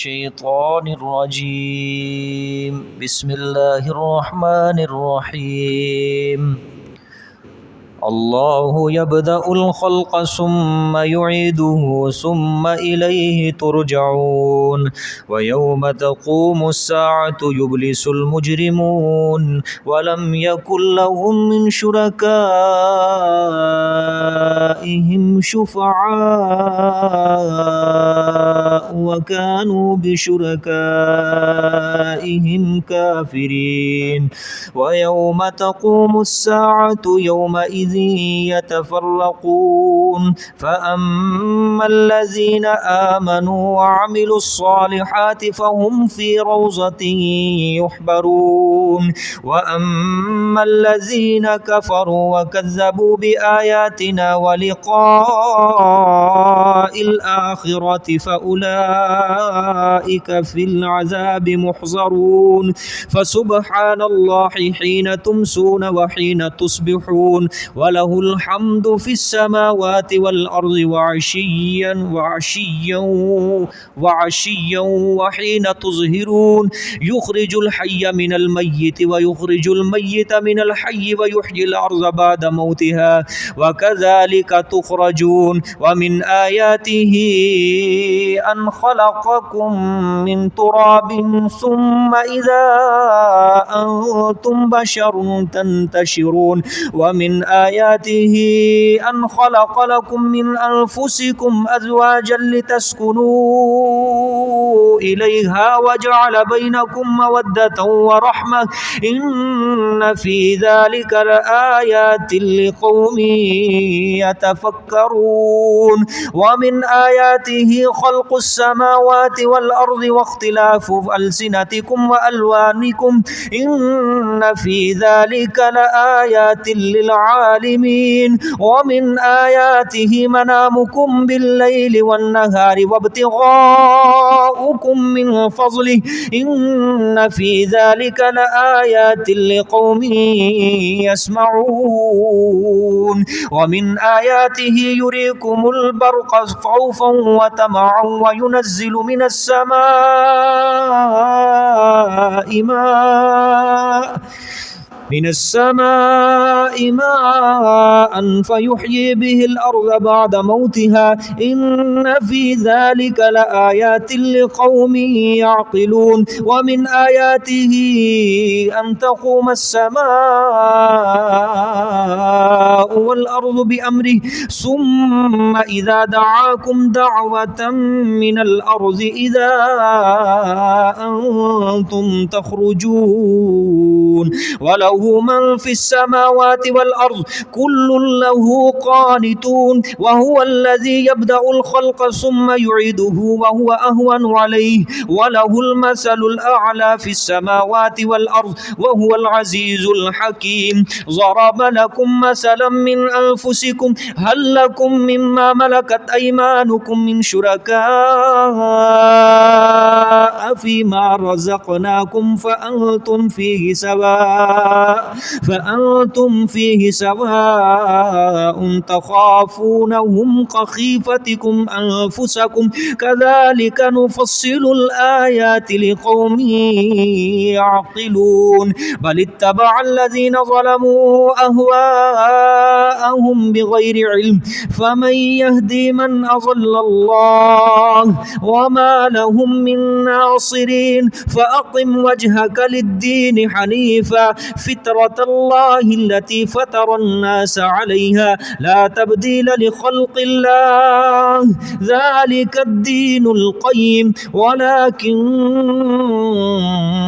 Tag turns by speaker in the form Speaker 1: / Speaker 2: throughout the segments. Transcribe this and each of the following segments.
Speaker 1: الشيطان الرجيم بسم الله الرحمن الرحيم الله يبدأ الخلق ثم يعيده ثم إليه ترجعون ويوم تقوم الساعة يبلس المجرمون ولم يكن لهم من شركائهم شفعاء وكانوا بشركائهم كافرين ويوم تقوم الساعة يومئذ يتفرقون فأما الذين آمنوا وعملوا الصالحات فهم في روضة يحبرون وأما الذين كفروا وكذبوا بآياتنا ولقاء الآخرة فأولئك في العذاب محضرون فسبحان الله حين تمسون وحين تصبحون وله الحمد في السماوات والأرض وعشيا وحين تظهرون يخرج الحي من الميت ويخرج الميت من الحي ويحيي الأرض بعد موتها وكذلك تخرجون ومن آياته أن خلقكم من تراب ثم إذا أنتم بشر تنتشرون ومن آياته أن خلق لكم من أنفسكم أزواجا لتسكنوا إليها وجعل بينكم مودة ورحمة إن في ذلك لآيات لقوم يتفكرون ومن آياته خلق السماوات والأرض واختلاف ألسنتكم وألوانكم إن في ذلك لآيات للعالمين ومن آياته منامكم بالليل والنهار وابتغاؤكم من فضله إن في ذلك لآيات لقوم يسمعون ومن آياته يريكم البرق خوفا وطمعا وينزل من السماء ماء فيحيي به الأرض بعد موتها إن في ذلك لآيات لقوم يعقلون ومن آياته أن تقوم السماء والأرض بأمره ثم إذا دعاكم دعوة من الأرض إذا أنتم تخرجون وله من في السماوات والأرض كل له قانتون وهو الذي يبدأ الخلق ثم يعيده وهو أهون عليه وله المثل الأعلى في السماوات والأرض وهو العزيز الحكيم ضرب لكم مثلا من أنفسكم هل لكم مما ملكت أيمانكم من شركاء فيما رزقناكم فأنتم فيه سواء تخافونهم كخيفتكم أنفسكم كذلك نفصل الآيات لقوم يعقلون بل اتبع الذين ظلموا أهواءهم بغير علم فمن يهدي من أضل الله وما لهم من ناصرين فأقم وجهك للدين حنيفا فطرة الله التي فطر الناس عليها لا تبديل لخلق الله ذلك الدين القيم ولكن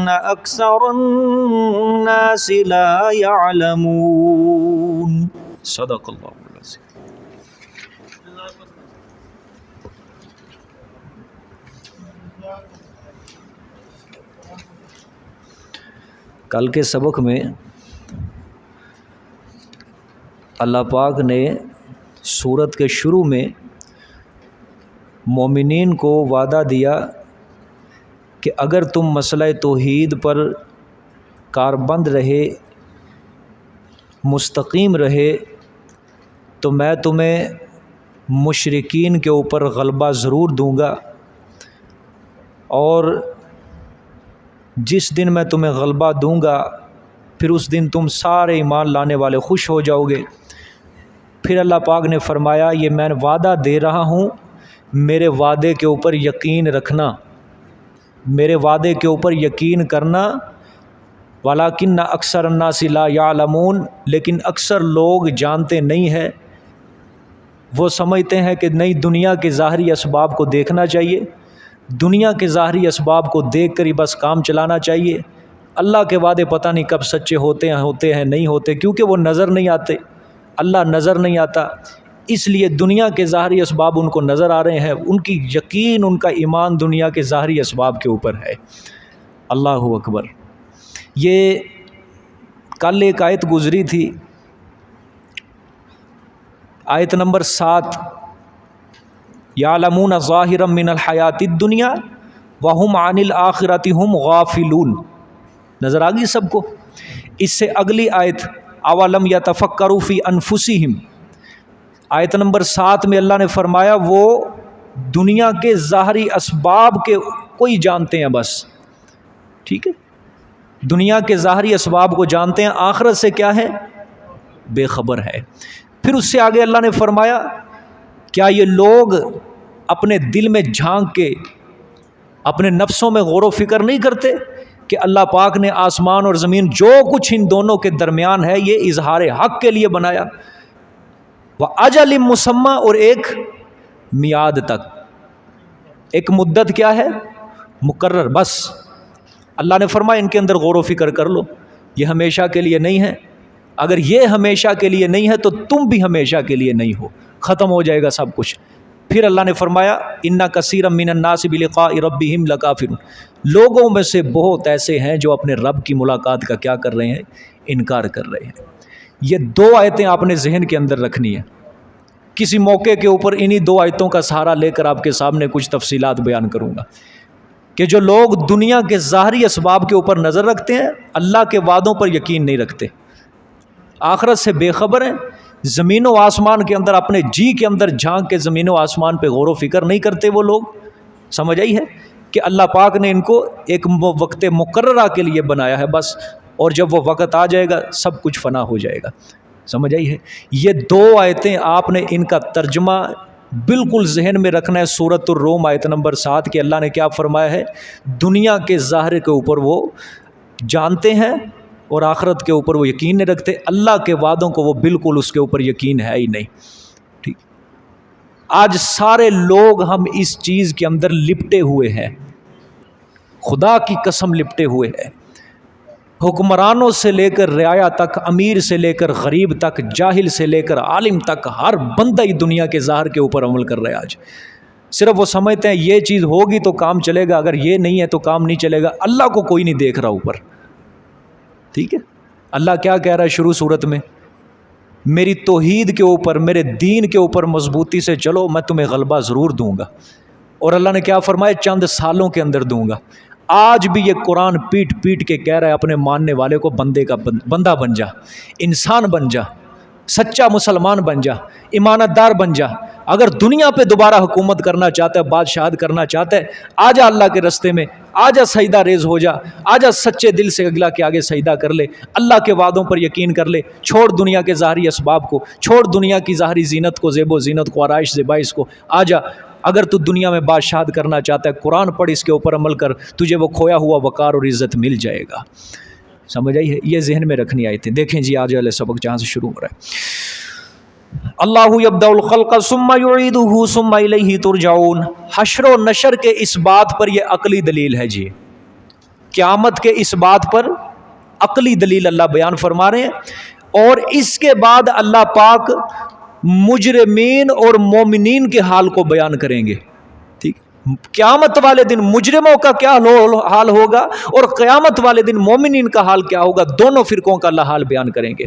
Speaker 1: أكثر الناس لا يعلمون صدق الله العظيم. کل کے سبق میں اللہ پاک نے سورت کے شروع میں مومنین کو وعدہ دیا کہ اگر تم مسئلہ توحید پر کاربند رہے، مستقیم رہے، تو میں تمہیں مشرکین کے اوپر غلبہ ضرور دوں گا، اور جس دن میں تمہیں غلبہ دوں گا پھر اس دن تم سارے ایمان لانے والے خوش ہو جاؤ گے۔ پھر اللہ پاک نے فرمایا یہ میں وعدہ دے رہا ہوں، میرے وعدے کے اوپر یقین رکھنا، میرے وعدے کے اوپر یقین کرنا۔ وَلَٰكِنَّ أَكْثَرَ النَّاسِ لَا يَعْلَمُونَ، لیکن اکثر لوگ جانتے نہیں ہیں، وہ سمجھتے ہیں کہ نہیں دنیا کے ظاہری اسباب کو دیکھنا چاہیے، دنیا کے ظاہری اسباب کو دیکھ کر ہی بس کام چلانا چاہیے۔ اللہ کے وعدے پتہ نہیں کب سچے ہوتے ہیں نہیں ہوتے، کیونکہ وہ نظر نہیں آتے، اللہ نظر نہیں آتا، اس لیے دنیا کے ظاہری اسباب ان کو نظر آ رہے ہیں، ان کی یقین، ان کا ایمان دنیا کے ظاہری اسباب کے اوپر ہے۔ اللہ اکبر۔ یہ کل ایک آیت گزری تھی، آیت نمبر 7، یعلمون ظاہرا من الحیات الدنیا وہم عن الآخرۃ ہم غافلون، نظر آ گئی سب کو؟ اس سے اگلی آیت اولم یتفکروا فی انفسہم، آیت نمبر 7 میں اللہ نے فرمایا وہ دنیا کے ظاہری اسباب کے کوئی جانتے ہیں بس، ٹھیک ہے، دنیا کے ظاہری اسباب کو جانتے ہیں، آخرت سے کیا ہے؟ بے خبر ہے۔ پھر اس سے آگے اللہ نے فرمایا کیا یہ لوگ اپنے دل میں جھانک کے اپنے نفسوں میں غور و فکر نہیں کرتے کہ اللہ پاک نے آسمان اور زمین جو کچھ ان دونوں کے درمیان ہے یہ اظہار حق کے لیے بنایا، وَأَجَلٍ مُّسَمَّى، اور ایک میعاد تک، ایک مدت کیا ہے؟ مقرر، بس اللہ نے فرمایا ان کے اندر غور و فکر کر لو، یہ ہمیشہ کے لیے نہیں ہے، اگر یہ ہمیشہ کے لیے نہیں ہے تو تم بھی ہمیشہ کے لیے نہیں ہو، ختم ہو جائے گا سب کچھ۔ پھر اللہ نے فرمایا اِنَّ كَثِيرًا مِّنَ النَّاسِ بِلِقَاءِ رَبِّهِمْ لَكَافِرُونَ، لوگوں میں سے بہت ایسے ہیں جو اپنے رب کی ملاقات کا کیا کر رہے ہیں؟ انکار کر رہے ہیں۔ یہ دو آیتیں آپ نے ذہن کے اندر رکھنی ہیں، کسی موقع کے اوپر انہی دو آیتوں کا سہارا لے کر آپ کے سامنے کچھ تفصیلات بیان کروں گا کہ جو لوگ دنیا کے ظاہری اسباب کے اوپر نظر رکھتے ہیں، اللہ کے وعدوں پر یقین نہیں رکھتے، آخرت سے بے خبر ہیں، زمین و آسمان کے اندر اپنے جی کے اندر جھانک کے زمین و آسمان پہ غور و فکر نہیں کرتے وہ لوگ، سمجھ آئی ہے کہ اللہ پاک نے ان کو ایک وقت مقررہ کے لیے بنایا ہے بس، اور جب وہ وقت آ جائے گا سب کچھ فنا ہو جائے گا، سمجھ آئی ہے؟ یہ دو آیتیں آپ نے ان کا ترجمہ بالکل ذہن میں رکھنا ہے۔ سورۃ الروم آیت نمبر 7 کے اللہ نے کیا فرمایا ہے؟ دنیا کے ظاہر کے اوپر وہ جانتے ہیں اور آخرت کے اوپر وہ یقین نہیں رکھتے، اللہ کے وعدوں کو وہ بالکل اس کے اوپر یقین ہے ہی نہیں، ٹھیک؟ آج سارے لوگ ہم اس چیز کے اندر لپٹے ہوئے ہیں، خدا کی قسم لپٹے ہوئے ہیں، حکمرانوں سے لے کر رعایا تک، امیر سے لے کر غریب تک، جاہل سے لے کر عالم تک، ہر بندہ ہی دنیا کے ظاہر کے اوپر عمل کر رہا ہے آج۔ صرف وہ سمجھتے ہیں یہ چیز ہوگی تو کام چلے گا، اگر یہ نہیں ہے تو کام نہیں چلے گا، اللہ کو کوئی نہیں دیکھ رہا اوپر، ٹھیک ہے؟ اللہ کیا کہہ رہا ہے شروع صورت میں؟ میری توحید کے اوپر، میرے دین کے اوپر مضبوطی سے چلو، میں تمہیں غلبہ ضرور دوں گا، اور اللہ نے کیا فرمایا؟ چند سالوں کے اندر دوں گا۔ آج بھی یہ قرآن پیٹ پیٹ کے کہہ رہا ہے اپنے ماننے والے کو بندہ بن جا، انسان بن جا، سچا مسلمان بن جا، ایمانت دار بن جا، اگر دنیا پہ دوبارہ حکومت کرنا چاہتا ہے، بادشاہت کرنا چاہتا ہے، آجا اللہ کے رستے میں، آجا سجدہ ریز ہو جا، آجا سچے دل سے اگلا کے آگے سجدہ کر لے، اللہ کے وعدوں پر یقین کر لے، چھوڑ دنیا کے ظاہری اسباب کو، چھوڑ دنیا کی ظاہری زینت کو، زیب و زینت کو، آرائش زیبائش کو، آجا اگر تو دنیا میں بادشاہت کرنا چاہتا ہے، قرآن پڑھ، اس کے اوپر عمل کر، تجھے وہ کھویا ہوا وقار اور عزت مل جائے گا، سمجھ آئی ہے؟ یہ ذہن میں رکھنی آئی تھی۔ دیکھیں جی آج والے سبق جہاں سے شروع ہو رہا ہے، اللہ یبدأ الخلق ثم یعیدہ ثم الیہ ترجعون، حشر و نشر کے اس بات پر یہ عقلی دلیل ہے جی، قیامت کے اس بات پر عقلی دلیل اللہ بیان فرما رہے ہیں، اور اس کے بعد اللہ پاک مجرمین اور مومنین کے حال کو بیان کریں گے، ٹھیک؟ قیامت والے دن مجرموں کا کیا حال ہوگا اور قیامت والے دن مومنین کا حال کیا ہوگا، دونوں فرقوں کا اللہ حال بیان کریں گے۔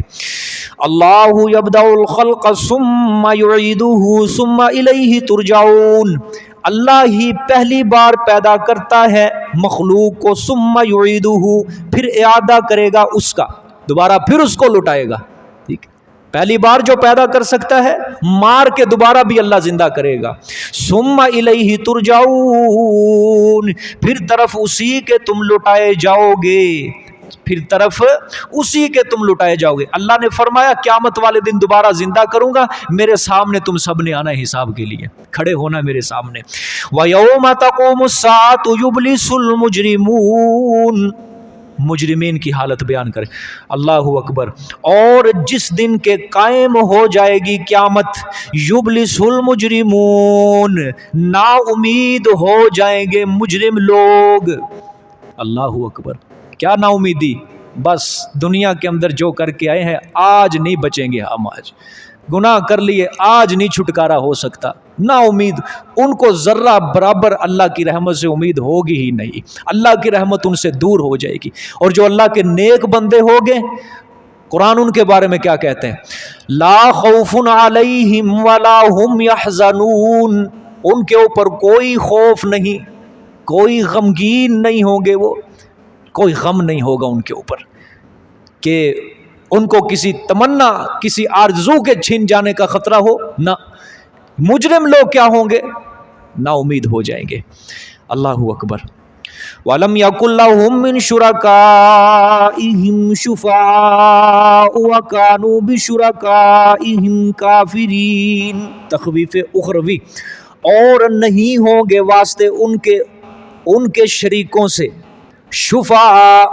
Speaker 1: اللہ یبدأ الخلق ثم یعیدہ ثم الیہ ترجعون، اللہ ہی پہلی بار پیدا کرتا ہے مخلوق کو، ثم یعیدہ، پھر اعادہ کرے گا اس کا، دوبارہ پھر اس کو لٹائے گا، ٹھیک؟ پہلی بار جو پیدا کر سکتا ہے مار کے دوبارہ بھی اللہ زندہ کرے گا. ثم الیہ ترجعون، پھر طرف اسی کے تم لٹائے جاؤ گے، پھر طرف اسی کے تم لٹائے جاؤ گے. اللہ نے فرمایا قیامت والے دن دوبارہ زندہ کروں گا، میرے سامنے تم سب نے آنا حساب کے لیے، کھڑے ہونا میرے سامنے. وَيَوْمَ تَقُومُ السَّاعَةُ يُبْلِسُ الْمُجْرِمُونَ، مجرمین کی حالت بیان کرے. اللہ اکبر. اور جس دن کے قائم ہو جائے گی قیامت، یبلس المجرمون، نا امید ہو جائیں گے مجرم لوگ. اللہ اکبر. کیا نا امیدی؟ بس دنیا کے اندر جو کر کے آئے ہیں آج نہیں بچیں گے ہم، آج گناہ کر لیے آج نہیں چھٹکارا ہو سکتا. نا امید، ان کو ذرہ برابر اللہ کی رحمت سے امید ہوگی ہی نہیں، اللہ کی رحمت ان سے دور ہو جائے گی. اور جو اللہ کے نیک بندے ہوگے، قرآن ان کے بارے میں کیا کہتے ہیں؟ لا خوف علیہم ولا ہم یحزنون، ان کے اوپر کوئی خوف نہیں، کوئی غمگین نہیں ہوں گے، وہ کوئی غم نہیں ہوگا ان کے اوپر کہ ان کو کسی تمنا، کسی آرزو کے چھین جانے کا خطرہ ہو. نہ، مجرم لوگ کیا ہوں گے؟ نا امید ہو جائیں گے. اللہ اکبر. وَلَمْ يَكُنْ لَهُم مِّن شُرَكَائِهِمْ شُفَعَاءُ وَكَانُوا بِشُرَكَائِهِمْ كَافِرِينَ. تخویف اخروی. اور نہیں ہوں گے واسطے ان کے شریکوں سے شفعاء،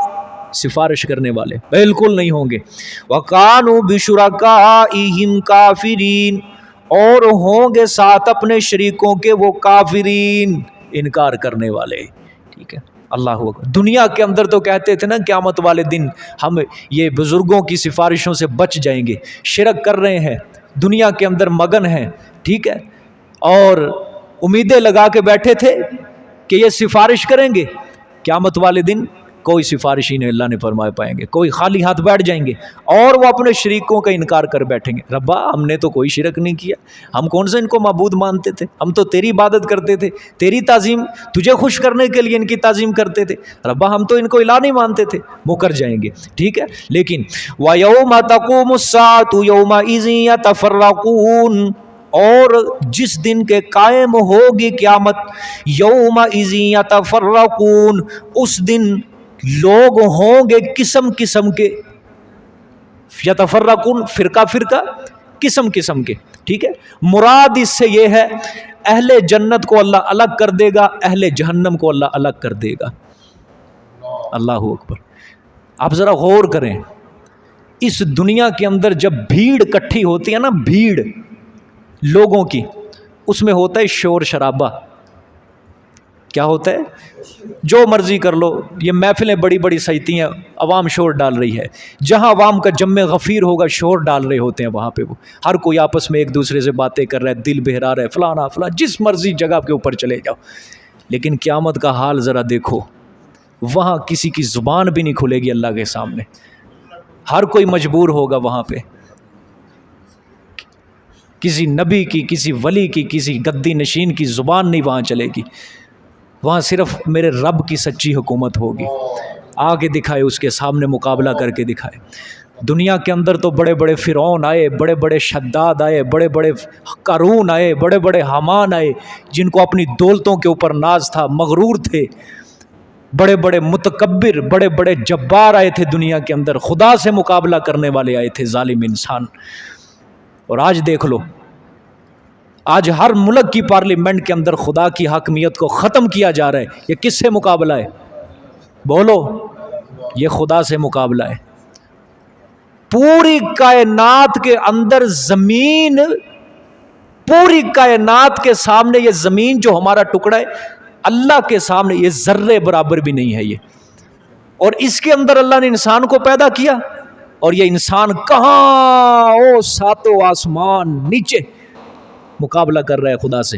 Speaker 1: سفارش کرنے والے، بالکل نہیں ہوں گے. وَكَانُوا بِشُرَكَائِهِمْ كَافِرِينَ، اور ہوں گے ساتھ اپنے شریکوں کے وہ کافرین، انکار کرنے والے. ٹھیک ہے. اللہ اکبر. دنیا کے اندر تو کہتے تھے نا قیامت والے دن ہم یہ بزرگوں کی سفارشوں سے بچ جائیں گے، شرک کر رہے ہیں، دنیا کے اندر مگن ہیں. ٹھیک ہے. اور امیدیں لگا کے بیٹھے تھے کہ یہ سفارش کریں گے. قیامت والے دن کوئی سفارش ہی نہیں اللہ نے فرمائے پائیں گے، کوئی خالی ہاتھ بیٹھ جائیں گے اور وہ اپنے شریکوں کا انکار کر بیٹھیں گے. ربا ہم نے تو کوئی شرک نہیں کیا، ہم کون سے ان کو معبود مانتے تھے، ہم تو تیری عبادت کرتے تھے، تیری تعظیم، تجھے خوش کرنے کے لیے ان کی تعظیم کرتے تھے. ربا ہم تو ان کو الہ نہیں مانتے تھے. مکر جائیں گے. ٹھیک ہے. لیکن وَيَوْمَ تَقُومُ السَّاعَةُ يَوْمَئِذٍ يَتَفَرَّقُونَ، اور جس دن کے قائم ہوگی قیامت، یومئذ یتفرقون، اس دن لوگ ہوں گے قسم قسم کے، یتفرقون فرقہ فرقہ، قسم قسم کے. ٹھیک ہے. مراد اس سے یہ ہے اہل جنت کو اللہ الگ کر دے گا، اہل جہنم کو اللہ الگ کر دے گا. اللہ اکبر. آپ ذرا غور کریں، اس دنیا کے اندر جب بھیڑ اکٹھی ہوتی ہے نا، بھیڑ لوگوں کی، اس میں ہوتا ہے شور شرابہ. کیا ہوتا ہے؟ جو مرضی کر لو، یہ محفلیں بڑی بڑی سجتی ہیں، عوام شور ڈال رہی ہے. جہاں عوام کا جم غفیر ہوگا شور ڈال رہے ہوتے ہیں وہاں پہ وہ ہر کوئی آپس میں ایک دوسرے سے باتیں کر رہا ہے، دل بہرا رہا ہے، فلانا فلاں، جس مرضی جگہ کے اوپر چلے جاؤ. لیکن قیامت کا حال ذرا دیکھو، وہاں کسی کی زبان بھی نہیں کھلے گی اللہ کے سامنے. ہر کوئی مجبور ہوگا وہاں پہ، کسی نبی کی، کسی ولی کی، کسی گدی نشین کی زبان نہیں وہاں چلے گی. وہاں صرف میرے رب کی سچی حکومت ہوگی. آگے دکھائے، اس کے سامنے مقابلہ کر کے دکھائے. دنیا کے اندر تو بڑے بڑے فرعون آئے، بڑے بڑے شداد آئے، بڑے بڑے قارون آئے، بڑے بڑے حامان آئے، جن کو اپنی دولتوں کے اوپر ناز تھا، مغرور تھے. بڑے بڑے متکبر، بڑے بڑے جبار آئے تھے دنیا کے اندر، خدا سے مقابلہ کرنے والے آئے تھے، ظالم انسان. اور آج دیکھ لو، آج ہر ملک کی پارلیمنٹ کے اندر خدا کی حاکمیت کو ختم کیا جا رہا ہے. یہ کس سے مقابلہ ہے؟ بولو. یہ خدا سے مقابلہ ہے. پوری کائنات کے اندر زمین، پوری کائنات کے سامنے یہ زمین جو ہمارا ٹکڑا ہے، اللہ کے سامنے یہ ذرے برابر بھی نہیں ہے یہ. اور اس کے اندر اللہ نے انسان کو پیدا کیا، اور یہ انسان کہاں، او ساتوں آسمان نیچے مقابلہ کر رہا ہے خدا سے.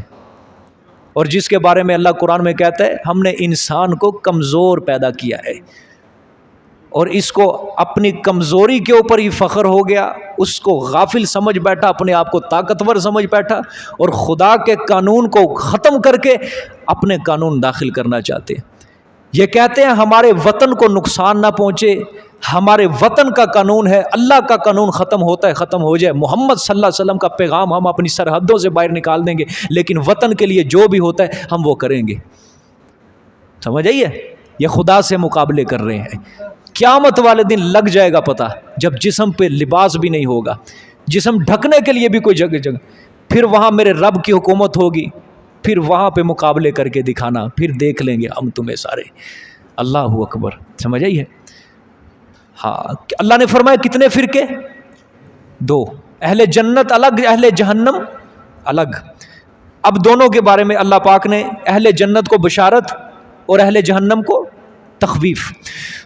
Speaker 1: اور جس کے بارے میں اللہ قرآن میں کہتا ہے ہم نے انسان کو کمزور پیدا کیا ہے، اور اس کو اپنی کمزوری کے اوپر ہی فخر ہو گیا، اس کو غافل سمجھ بیٹھا، اپنے آپ کو طاقتور سمجھ بیٹھا، اور خدا کے قانون کو ختم کر کے اپنے قانون داخل کرنا چاہتے ہیں. یہ کہتے ہیں ہمارے وطن کو نقصان نہ پہنچے، ہمارے وطن کا قانون ہے، اللہ کا قانون ختم ہوتا ہے ختم ہو جائے، محمد صلی اللہ علیہ وسلم کا پیغام ہم اپنی سرحدوں سے باہر نکال دیں گے، لیکن وطن کے لیے جو بھی ہوتا ہے ہم وہ کریں گے۔ سمجھ آئیے؟ یہ خدا سے مقابلے کر رہے ہیں۔ قیامت والے دن لگ جائے گا پتہ، جب جسم پہ لباس بھی نہیں ہوگا، جسم ڈھکنے کے لیے بھی کوئی جگہ، پھر وہاں میرے رب کی حکومت ہوگی، پھر وہاں پہ مقابلے کر کے دکھانا، پھر دیکھ لیں گے ہم تمہیں سارے۔ اللہ اکبر، سمجھ آئی ہے؟ ہاں، اللہ نے فرمایا کتنے فرقے؟ 2، اہل جنت الگ، اہل جہنم الگ۔ اب دونوں کے بارے میں اللہ پاک نے اہل جنت کو بشارت اور اہل جہنم کو تخویف۔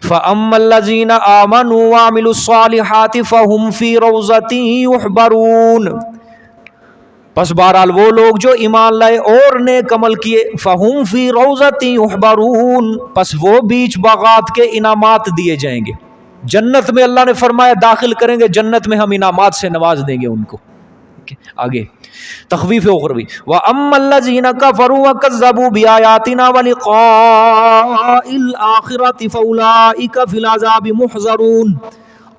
Speaker 1: فَأَمَّا الَّذِينَ آمَنُوا وَعَمِلُوا الصَّالِحَاتِ فَهُمْ فِي رَوْضَةٍ يُحْبَرُونَ، پس بہرحال وہ لوگ جو ایمان لائے اور نیک عمل کیے، فَهُمْ فِي رَوْضَةٍ يُحْبَرُونَ، پس وہ بیچ باغات کے انعامات دیے جائیں گے۔ جنت میں اللہ نے فرمایا داخل کریں گے، جنت میں ہم انعامات سے نواز دیں گے ان کو۔ آگے تخویف اخروی، وَأَمَّا الَّذِينَ كَفَرُوا وَكَذَّبُوا بِآيَاتِنَا وَلِقَاءِ الْآخِرَةِ فَأُولَٰئِكَ فِي الْعَذَابِ مُحْضَرُونَ،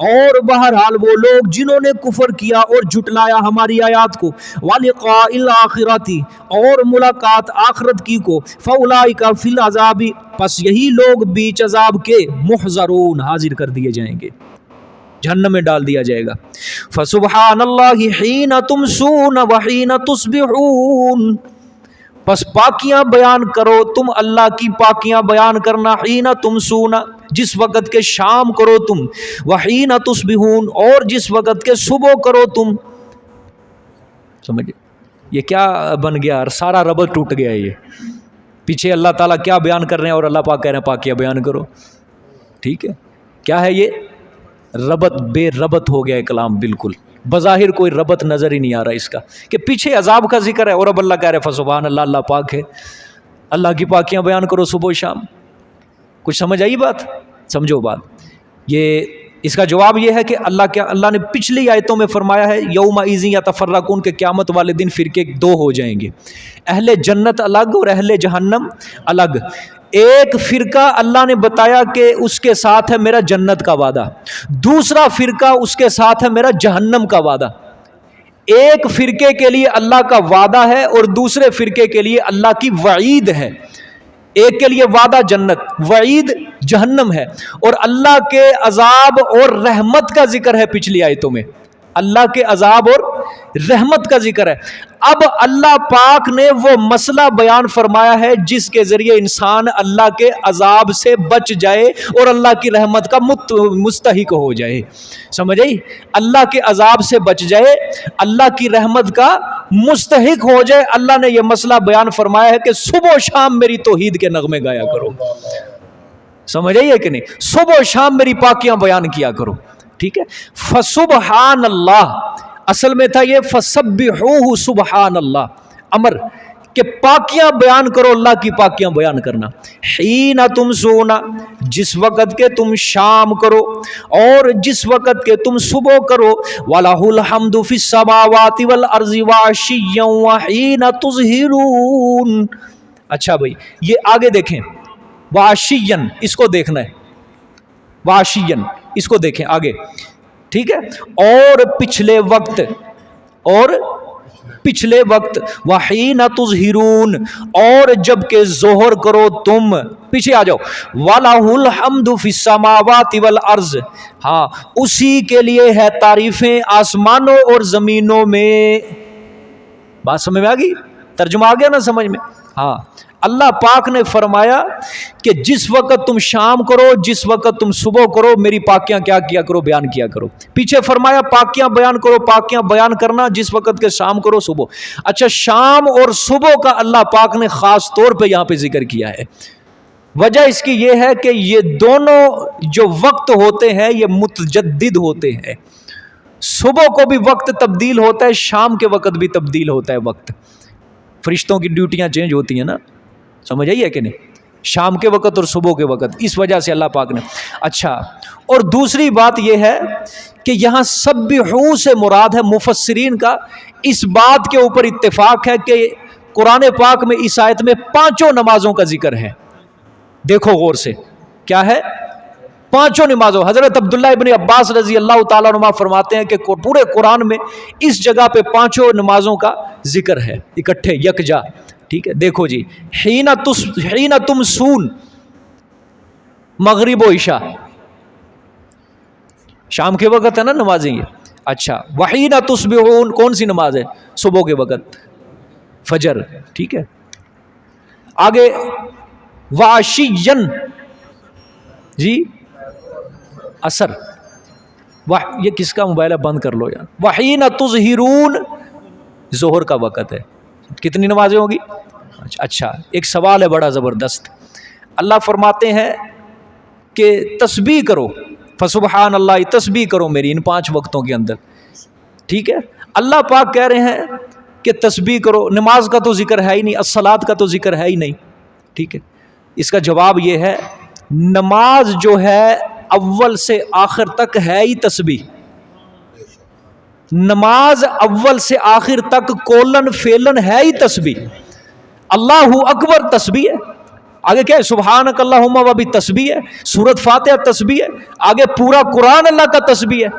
Speaker 1: اور بہرحال وہ لوگ جنہوں نے کفر کیا اور جھٹلایا ہماری آیات کو، وَلِقَاءِ الْآخِرَةِ، اور ملاقات آخرت کی کو، فَأُولَٰئِكَ فِي الْعَذَابِ، پس یہی لوگ بیچ عذاب کے، محضرون، حاضر کر دیے جائیں گے، جہنم میں ڈال دیا جائے گا۔ فَسُبْحَانَ اللَّهِ حِينَ تُمْسُونَ وَحِينَ تُصْبِحُونَ، پس پاکیاں بیان کرو، تم اللہ کی پاکیاں بیان کرنا، حین تمسون، جس وقت کے شام کرو تم، وحین تصبحون، اور جس وقت کے صبح کرو تم۔ سمجھے یہ کیا بن گیا؟ سارا ربط ٹوٹ گیا۔ یہ پیچھے اللہ تعالیٰ کیا بیان کر رہے ہیں اور اللہ پاک کہہ رہے ہیں پاکیاں بیان کرو۔ ٹھیک ہے، کیا ہے یہ؟ ربط، بے ربط ہو گیا ہے کلام، بالکل بظاہر کوئی ربط نظر ہی نہیں آ رہا اس کا، کہ پیچھے عذاب کا ذکر ہے اور اب اللہ کہہ رہے فسبحان اللہ، اللہ پاک ہے، اللہ کی پاکیاں بیان کرو صبح و شام۔ کچھ سمجھ آئی بات؟ سمجھو بات۔ یہ اس کا جواب یہ ہے کہ اللہ نے پچھلی آیتوں میں فرمایا ہے یومئذ یتفرقون، کہ قیامت والے دن فرقے 2 ہو جائیں گے، اہل جنت الگ اور اہل جہنم الگ۔ ایک فرقہ اللہ نے بتایا کہ اس کے ساتھ ہے میرا جنت کا وعدہ، دوسرا فرقہ اس کے ساتھ ہے میرا جہنم کا وعدہ۔ ایک فرقے کے لیے اللہ کا وعدہ ہے اور دوسرے فرقے کے لیے اللہ کی وعید ہے۔ ایک کے لیے وعدہ جنت، وعید جہنم ہے، اور اللہ کے عذاب اور رحمت کا ذکر ہے پچھلی آیتوں میں، اللہ کے عذاب اور رحمت کا ذکر ہے۔ اب اللہ پاک نے وہ مسئلہ بیان فرمایا ہے جس کے ذریعے انسان اللہ کے عذاب سے بچ جائے اور اللہ کی رحمت کا مستحق ہو جائے۔ سمجھ آئی؟ اللہ کے عذاب سے بچ جائے، اللہ کی رحمت کا مستحق ہو جائے۔ اللہ نے یہ مسئلہ بیان فرمایا ہے کہ صبح و شام میری توحید کے نغمے گایا کرو۔ سمجھ آئی ہے کہ نہیں؟ صبح و شام میری پاکیاں بیان کیا کرو۔ ٹھیک ہے، فسبحان اللہ، اصل میں تھا یہ فسبحوہ سبحان اللہ، امر کہ پاکیاں بیان کرو، اللہ کی پاکیاں بیان کرنا۔ حین تمسون، جس وقت کے تم شام کرو اور جس وقت کے تم صبح کرو، وَلَهُ الْحَمْدُ فِي السَّمَاوَاتِ وَالْأَرْضِ وَعَشِيًّا وَحِينَ تُظْهِرُونَ۔ اچھا بھائی، یہ آگے دیکھیں، وَعَشِيًّا اس کو دیکھنا ہے، وَعَشِيًّا اس کو دیکھیں آگے، ٹھیک ہے، اور پچھلے وقت، اور پچھلے وقت، وحین تظہرون، اور جب کہ ظہر کرو تم، پیچھے آ جاؤ، وَلَهُ الْحَمْدُ فِي السَّمَاوَاتِ وَالْأَرْضِ، ہاں اسی کے لیے ہے تعریفیں آسمانوں اور زمینوں میں۔ بات سمجھ میں آ گئی؟ ترجمہ آ گیا نا سمجھ میں؟ ہاں، اللہ پاک نے فرمایا کہ جس وقت تم شام کرو، جس وقت تم صبح کرو، میری پاکیاں کیا کیا کرو؟ بیان کیا کرو۔ پیچھے فرمایا پاکیاں بیان کرو، پاکیاں بیان کرنا جس وقت کے شام کرو، صبح۔ اچھا، شام اور صبح کا اللہ پاک نے خاص طور پہ یہاں پہ ذکر کیا ہے۔ وجہ اس کی یہ ہے کہ یہ دونوں جو وقت ہوتے ہیں یہ متجدد ہوتے ہیں۔ صبح کو بھی وقت تبدیل ہوتا ہے، شام کے وقت بھی تبدیل ہوتا ہے وقت۔ فرشتوں کی ڈیوٹیاں چینج ہوتی ہیں نا، سمجھ آئی ہے کہ نہیں؟ شام کے وقت اور صبح کے وقت، اس وجہ سے اللہ پاک نے۔ اچھا، اور دوسری بات یہ ہے کہ یہاں سبحو سے مراد ہے، مفسرین کا اس بات کے اوپر اتفاق ہے کہ قرآن پاک میں اس آیت میں 5 نمازوں کا ذکر ہے۔ دیکھو غور سے کیا ہے، پانچوں نمازوں. حضرت عبداللہ ابن عباس رضی اللہ تعالیٰ عنہ فرماتے ہیں کہ پورے قرآن میں اس جگہ پہ پانچوں نمازوں کا ذکر ہے اکٹھے یکجا. ٹھیک ہے، دیکھو جی، حین تمسون مغرب و عشاء، شام کے وقت ہے نا نمازیں یہ. اچھا، وحین تصبحون کون سی نماز ہے؟ صبح کے وقت، فجر. ٹھیک ہے، آگے وعشین جی عصر. یہ کس کا موبائل ہے؟ بند کر لو یار. وحین تظہرون ظہر کا وقت ہے. کتنی نمازیں ہوگی؟ اچھا، ایک سوال ہے بڑا زبردست. اللہ فرماتے ہیں کہ تسبیح کرو، فسبحان اللہ، تسبیح کرو میری ان 5 وقتوں کے اندر. ٹھیک ہے، اللہ پاک کہہ رہے ہیں کہ تسبیح کرو. نماز کا تو ذکر ہے ہی نہیں، الصلاۃ کا تو ذکر ہے ہی نہیں. ٹھیک ہے، اس کا جواب یہ ہے، نماز جو ہے اول سے آخر تک ہے ہی تسبیح. نماز اول سے آخر تک کولن فیلن ہے ہی تسبیح. اللہ اکبر تسبیح ہے، آگے کیا ہے؟ سبحانک اللہم وہ بھی تسبیح ہے، سورۃ فاتحہ تسبیح ہے، آگے پورا قرآن اللہ کا تسبیح ہے.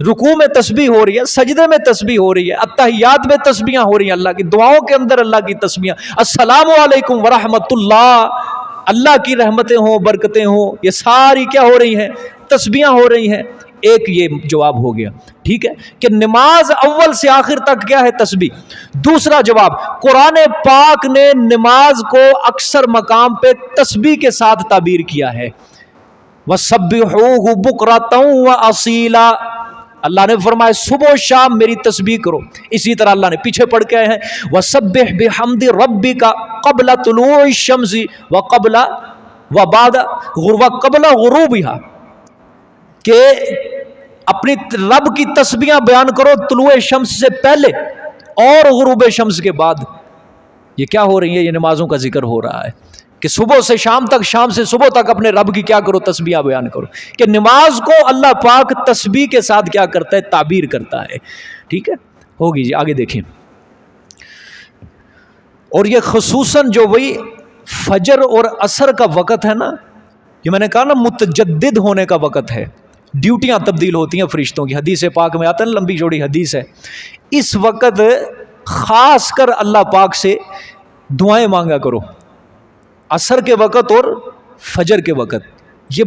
Speaker 1: رکوع میں تسبیح ہو رہی ہے، سجدے میں تسبیح ہو رہی ہے، اتحیات میں تسبیحاں ہو رہی ہیں، اللہ کی دعاؤں کے اندر اللہ کی تسبیحاں. السلام علیکم ورحمۃ اللہ، اللہ کی رحمتیں ہوں، برکتیں ہوں، یہ ساری کیا ہو رہی ہیں؟ تسبیحاں ہو رہی ہیں. ایک یہ جواب ہو گیا. ٹھیک ہے کہ نماز اول سے آخر تک کیا ہے؟ تسبیح. دوسرا جواب، قرآن پاک نے نماز کو اکثر مقام پہ تسبیح کے ساتھ تعبیر کیا ہے. وَسَبِّحُوهُ بُكْرَةً وَأَصِيلًا، اللہ نے فرمایا صبح و شام میری تسبیح کرو. اسی طرح اللہ نے پیچھے پڑھ کے آئے ہیں وَسَبِّحْ بِحَمْدِ رَبِّكَ قَبْلَ طُلُوعِ الشَّمْسِ وَقَبْلَ غُرُوبِهَا، کہ اپنی رب کی تسبیحاں بیان کرو طلوع شمس سے پہلے اور غروب شمس کے بعد. یہ کیا ہو رہی ہے؟ یہ نمازوں کا ذکر ہو رہا ہے کہ صبح سے شام تک، شام سے صبح تک اپنے رب کی کیا کرو؟ تسبیحاں بیان کرو. کہ نماز کو اللہ پاک تسبیح کے ساتھ کیا کرتا ہے؟ تعبیر کرتا ہے. ٹھیک ہے، ہوگی جی، آگے دیکھیں. اور یہ خصوصاً جو وہی فجر اور عصر کا وقت ہے نا، یہ میں نے کہا نا متجدد ہونے کا وقت ہے، ڈیوٹیاں تبدیل ہوتی ہیں فرشتوں کی. حدیث پاک میں آتا ہے نا، لمبی چوڑی حدیث ہے. اس وقت خاص کر اللہ پاک سے دعائیں مانگا کرو، عصر کے وقت اور فجر کے وقت. یہ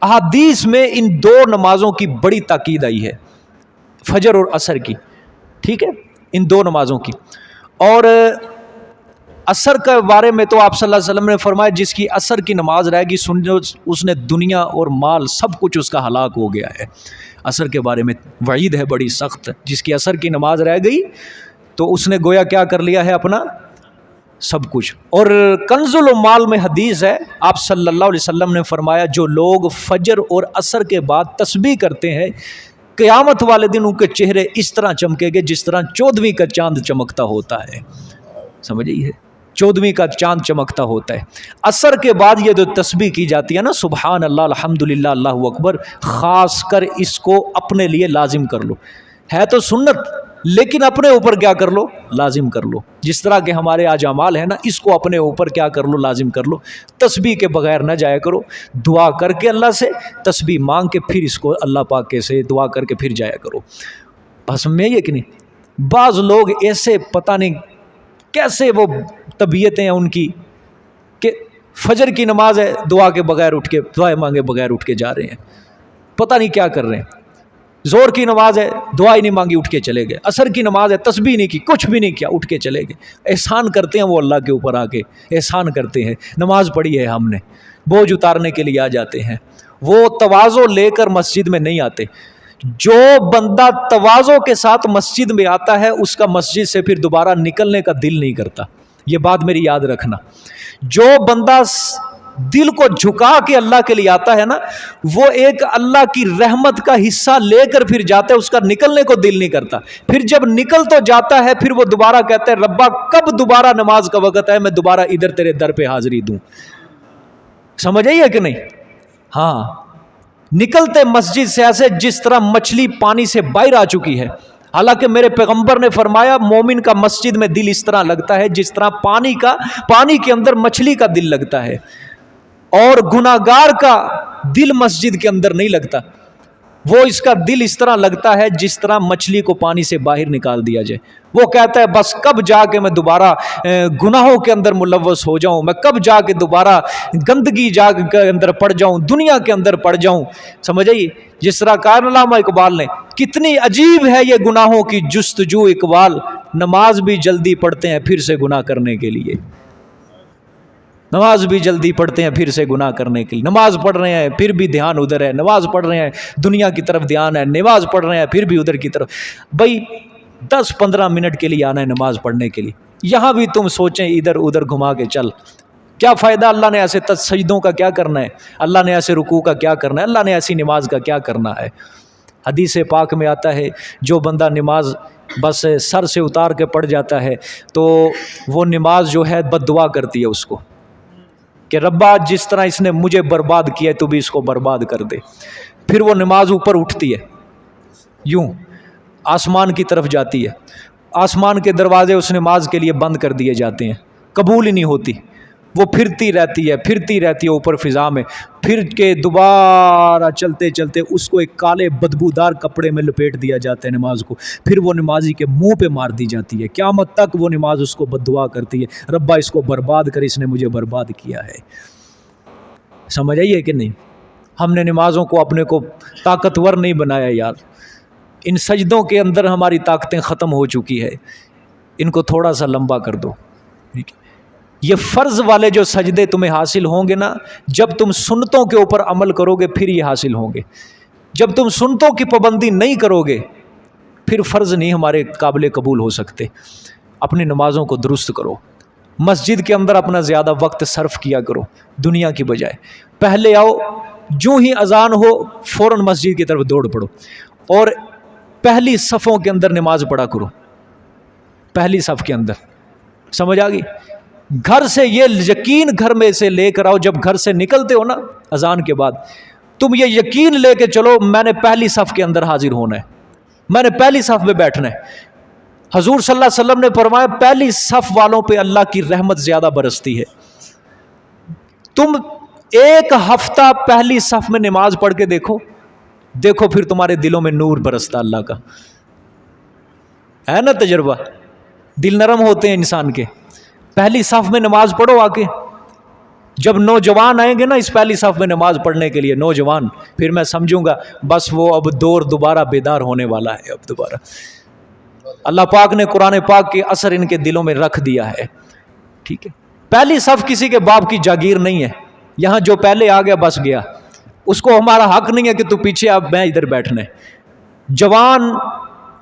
Speaker 1: احادیث میں ان 2 نمازوں کی بڑی تاکید آئی ہے، فجر اور عصر کی. ٹھیک ہے، ان 2 نمازوں کی. اور عصر کے بارے میں تو آپ صلی اللہ علیہ وسلم نے فرمایا جس کی عصر کی نماز رہے گی اس نے دنیا اور مال سب کچھ اس کا ہلاک ہو گیا ہے. عصر کے بارے میں وعید ہے بڑی سخت، جس کی عصر کی نماز رہ گئی تو اس نے گویا کیا کر لیا ہے؟ اپنا سب کچھ. اور کنز المال میں حدیث ہے، آپ صلی اللہ علیہ وسلم نے فرمایا جو لوگ فجر اور عصر کے بعد تسبیح کرتے ہیں قیامت والے دن ان کے چہرے اس طرح چمکیں گے جس طرح 14ویں کا چاند چمکتا ہوتا ہے. سمجھئے؟ 14ویں کا چاند چمکتا ہوتا ہے. عصر کے بعد یہ جو تسبیح کی جاتی ہے نا، سبحان اللہ، الحمدللہ، اللہ اکبر، خاص کر اس کو اپنے لیے لازم کر لو. ہے تو سنت لیکن اپنے اوپر کیا کر لو؟ لازم کر لو. جس طرح کے ہمارے آج اعمال ہیں نا، اس کو اپنے اوپر کیا کر لو؟ لازم کر لو. تسبیح کے بغیر نہ جایا کرو، دعا کر کے اللہ سے تسبیح مانگ کے پھر اس کو اللہ پاک کے سے دعا کر کے پھر جایا کرو. بس میں یہ کہ نہیں، بعض لوگ ایسے پتہ نہیں کیسے وہ طبیعتیں ہیں ان کی کہ فجر کی نماز ہے، دعا کے بغیر اٹھ کے، دعائیں مانگے بغیر اٹھ کے جا رہے ہیں، پتہ نہیں کیا کر رہے ہیں. زور کی نماز ہے، دعا ہی نہیں مانگی، اٹھ کے چلے گئے. عصر کی نماز ہے، تسبیح نہیں کی، کچھ بھی نہیں کیا، اٹھ کے چلے گئے. احسان کرتے ہیں وہ اللہ کے اوپر، آ کے احسان کرتے ہیں. نماز پڑھی ہے ہم نے، بوجھ اتارنے کے لیے آ جاتے ہیں. وہ تواضع لے کر مسجد میں نہیں آتے. جو بندہ تواضع کے ساتھ مسجد میں آتا ہے اس کا مسجد سے پھر دوبارہ نکلنے کا دل نہیں کرتا. یہ بات میری یاد رکھنا. جو بندہ دل کو جھکا کے اللہ کے لیے آتا ہے نا، وہ ایک اللہ کی رحمت کا حصہ لے کر پھر جاتا ہے، اس کا نکلنے کو دل نہیں کرتا. پھر جب نکل تو جاتا ہے پھر وہ دوبارہ کہتا ہے ربا کب دوبارہ نماز کا وقت ہے، میں دوبارہ ادھر تیرے در پہ حاضری دوں. سمجھ آئیے کہ نہیں؟ ہاں، نکلتے مسجد سے ایسے جس طرح مچھلی پانی سے باہر آ چکی ہے. حالانکہ میرے پیغمبر نے فرمایا مومن کا مسجد میں دل اس طرح لگتا ہے جس طرح پانی کے اندر مچھلی کا دل لگتا ہے. اور گناہگار کا دل مسجد کے اندر نہیں لگتا، وہ اس کا دل اس طرح لگتا ہے جس طرح مچھلی کو پانی سے باہر نکال دیا جائے. وہ کہتا ہے بس کب جا کے میں دوبارہ گناہوں کے اندر ملوث ہو جاؤں، میں کب جا کے دوبارہ گندگی جا کے اندر پڑ جاؤں، دنیا کے اندر پڑ جاؤں. سمجھ آئیے؟ جس طرح کہا علامہ اقبال نے، کتنی عجیب ہے یہ گناہوں کی جستجو اقبال، نماز بھی جلدی پڑھتے ہیں پھر سے گناہ کرنے کے لیے. نماز بھی جلدی پڑھتے ہیں پھر سے گناہ کرنے کے لیے. نماز پڑھ رہے ہیں پھر بھی دھیان ادھر ہے، نماز پڑھ رہے ہیں دنیا کی طرف دھیان ہے، نماز پڑھ رہے ہیں پھر بھی ادھر کی طرف. بھائی 10-15 منٹ کے لیے آنا ہے نماز پڑھنے کے لیے، یہاں بھی تم سوچیں ادھر ادھر گھما کے چل. کیا فائدہ؟ اللہ نے ایسے سجدوں کا کیا کرنا ہے؟ اللہ نے ایسے رکوع کا کیا کرنا ہے؟ اللہ نے ایسی نماز کا کیا کرنا ہے؟ حدیث پاک میں آتا ہے جو بندہ نماز بس سر سے اتار کے پڑھ جاتا ہے تو وہ نماز جو ہے بد دعا کرتی ہے اس کو کہ ربا جس طرح اس نے مجھے برباد کیا ہے تو بھی اس کو برباد کر دے. پھر وہ نماز اوپر اٹھتی ہے، یوں آسمان کی طرف جاتی ہے، آسمان کے دروازے اس نماز کے لیے بند کر دیے جاتے ہیں، قبول ہی نہیں ہوتی. وہ پھرتی رہتی ہے اوپر فضا میں، پھر کے دوبارہ چلتے چلتے اس کو ایک کالے بدبودار کپڑے میں لپیٹ دیا جاتا ہے نماز کو، پھر وہ نمازی کے منہ پہ مار دی جاتی ہے. قیامت تک وہ نماز اس کو بد دعا کرتی ہے، ربا اس کو برباد کر، اس نے مجھے برباد کیا ہے. سمجھ آئیے کہ نہیں؟ ہم نے نمازوں کو اپنے کو طاقتور نہیں بنایا یار. ان سجدوں کے اندر ہماری طاقتیں ختم ہو چکی ہے، ان کو تھوڑا سا لمبا کر دو. ٹھیک ہے؟ یہ فرض والے جو سجدے تمہیں حاصل ہوں گے نا، جب تم سنتوں کے اوپر عمل کرو گے پھر یہ حاصل ہوں گے. جب تم سنتوں کی پابندی نہیں کرو گے پھر فرض نہیں ہمارے قابل قبول ہو سکتے. اپنی نمازوں کو درست کرو، مسجد کے اندر اپنا زیادہ وقت صرف کیا کرو دنیا کی بجائے. پہلے آؤ، جو ہی اذان ہو فوراً مسجد کی طرف دوڑ پڑو اور پہلی صفوں کے اندر نماز پڑھا کرو، پہلی صف کے اندر. سمجھ آ گئی؟ گھر سے یہ یقین گھر میں سے لے کر آؤ، جب گھر سے نکلتے ہو نا اذان کے بعد، تم یہ یقین لے کے چلو میں نے پہلی صف کے اندر حاضر ہونا ہے، میں نے پہلی صف میں بیٹھنا ہے. حضور صلی اللہ علیہ وسلم نے فرمایا پہلی صف والوں پہ اللہ کی رحمت زیادہ برستی ہے. تم ایک ہفتہ پہلی صف میں نماز پڑھ کے دیکھو پھر تمہارے دلوں میں نور برستا اللہ کا. ہے نا تجربہ؟ دل نرم ہوتے ہیں انسان کے. پہلی صف میں نماز پڑھو آ کے. جب نوجوان آئیں گے نا اس پہلی صف میں نماز پڑھنے کے لیے، نوجوان، پھر میں سمجھوں گا بس وہ اب دور دوبارہ بیدار ہونے والا ہے. اب دوبارہ اللہ پاک نے قرآن پاک کے اثر ان کے دلوں میں رکھ دیا ہے. ٹھیک ہے؟ پہلی صف کسی کے باپ کی جاگیر نہیں ہے. یہاں جو پہلے آ گیا بس گیا، اس کو ہمارا حق نہیں ہے کہ تو پیچھے اب میں ادھر بیٹھنا ہے. جوان،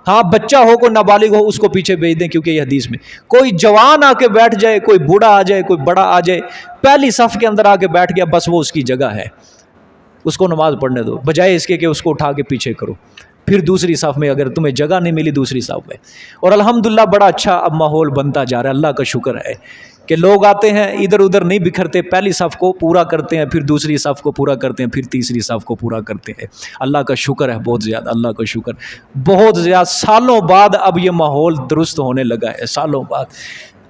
Speaker 1: ہاں بچہ ہو کوئی نابالغ ہو اس کو پیچھے بھیج دیں، کیونکہ یہ حدیث میں کوئی جوان آ کے بیٹھ جائے، کوئی بوڑھا آ جائے، کوئی بڑا آ جائے، پہلی صف کے اندر آ کے بیٹھ گیا بس وہ اس کی جگہ ہے، اس کو نماز پڑھنے دو، بجائے اس کے کہ اس کو اٹھا کے پیچھے کرو. پھر دوسری صف میں اگر تمہیں جگہ نہیں ملی دوسری صف میں. اور الحمدللہ بڑا اچھا اب ماحول بنتا جا رہا ہے، اللہ کا شکر ہے کہ لوگ آتے ہیں ادھر ادھر نہیں بکھرتے، پہلی صف کو پورا کرتے ہیں، پھر دوسری صف کو پورا کرتے ہیں، پھر تیسری صف کو پورا کرتے ہیں. اللہ کا شکر ہے بہت زیادہ، اللہ کا شکر بہت زیادہ. سالوں بعد اب یہ ماحول درست ہونے لگا ہے، سالوں بعد.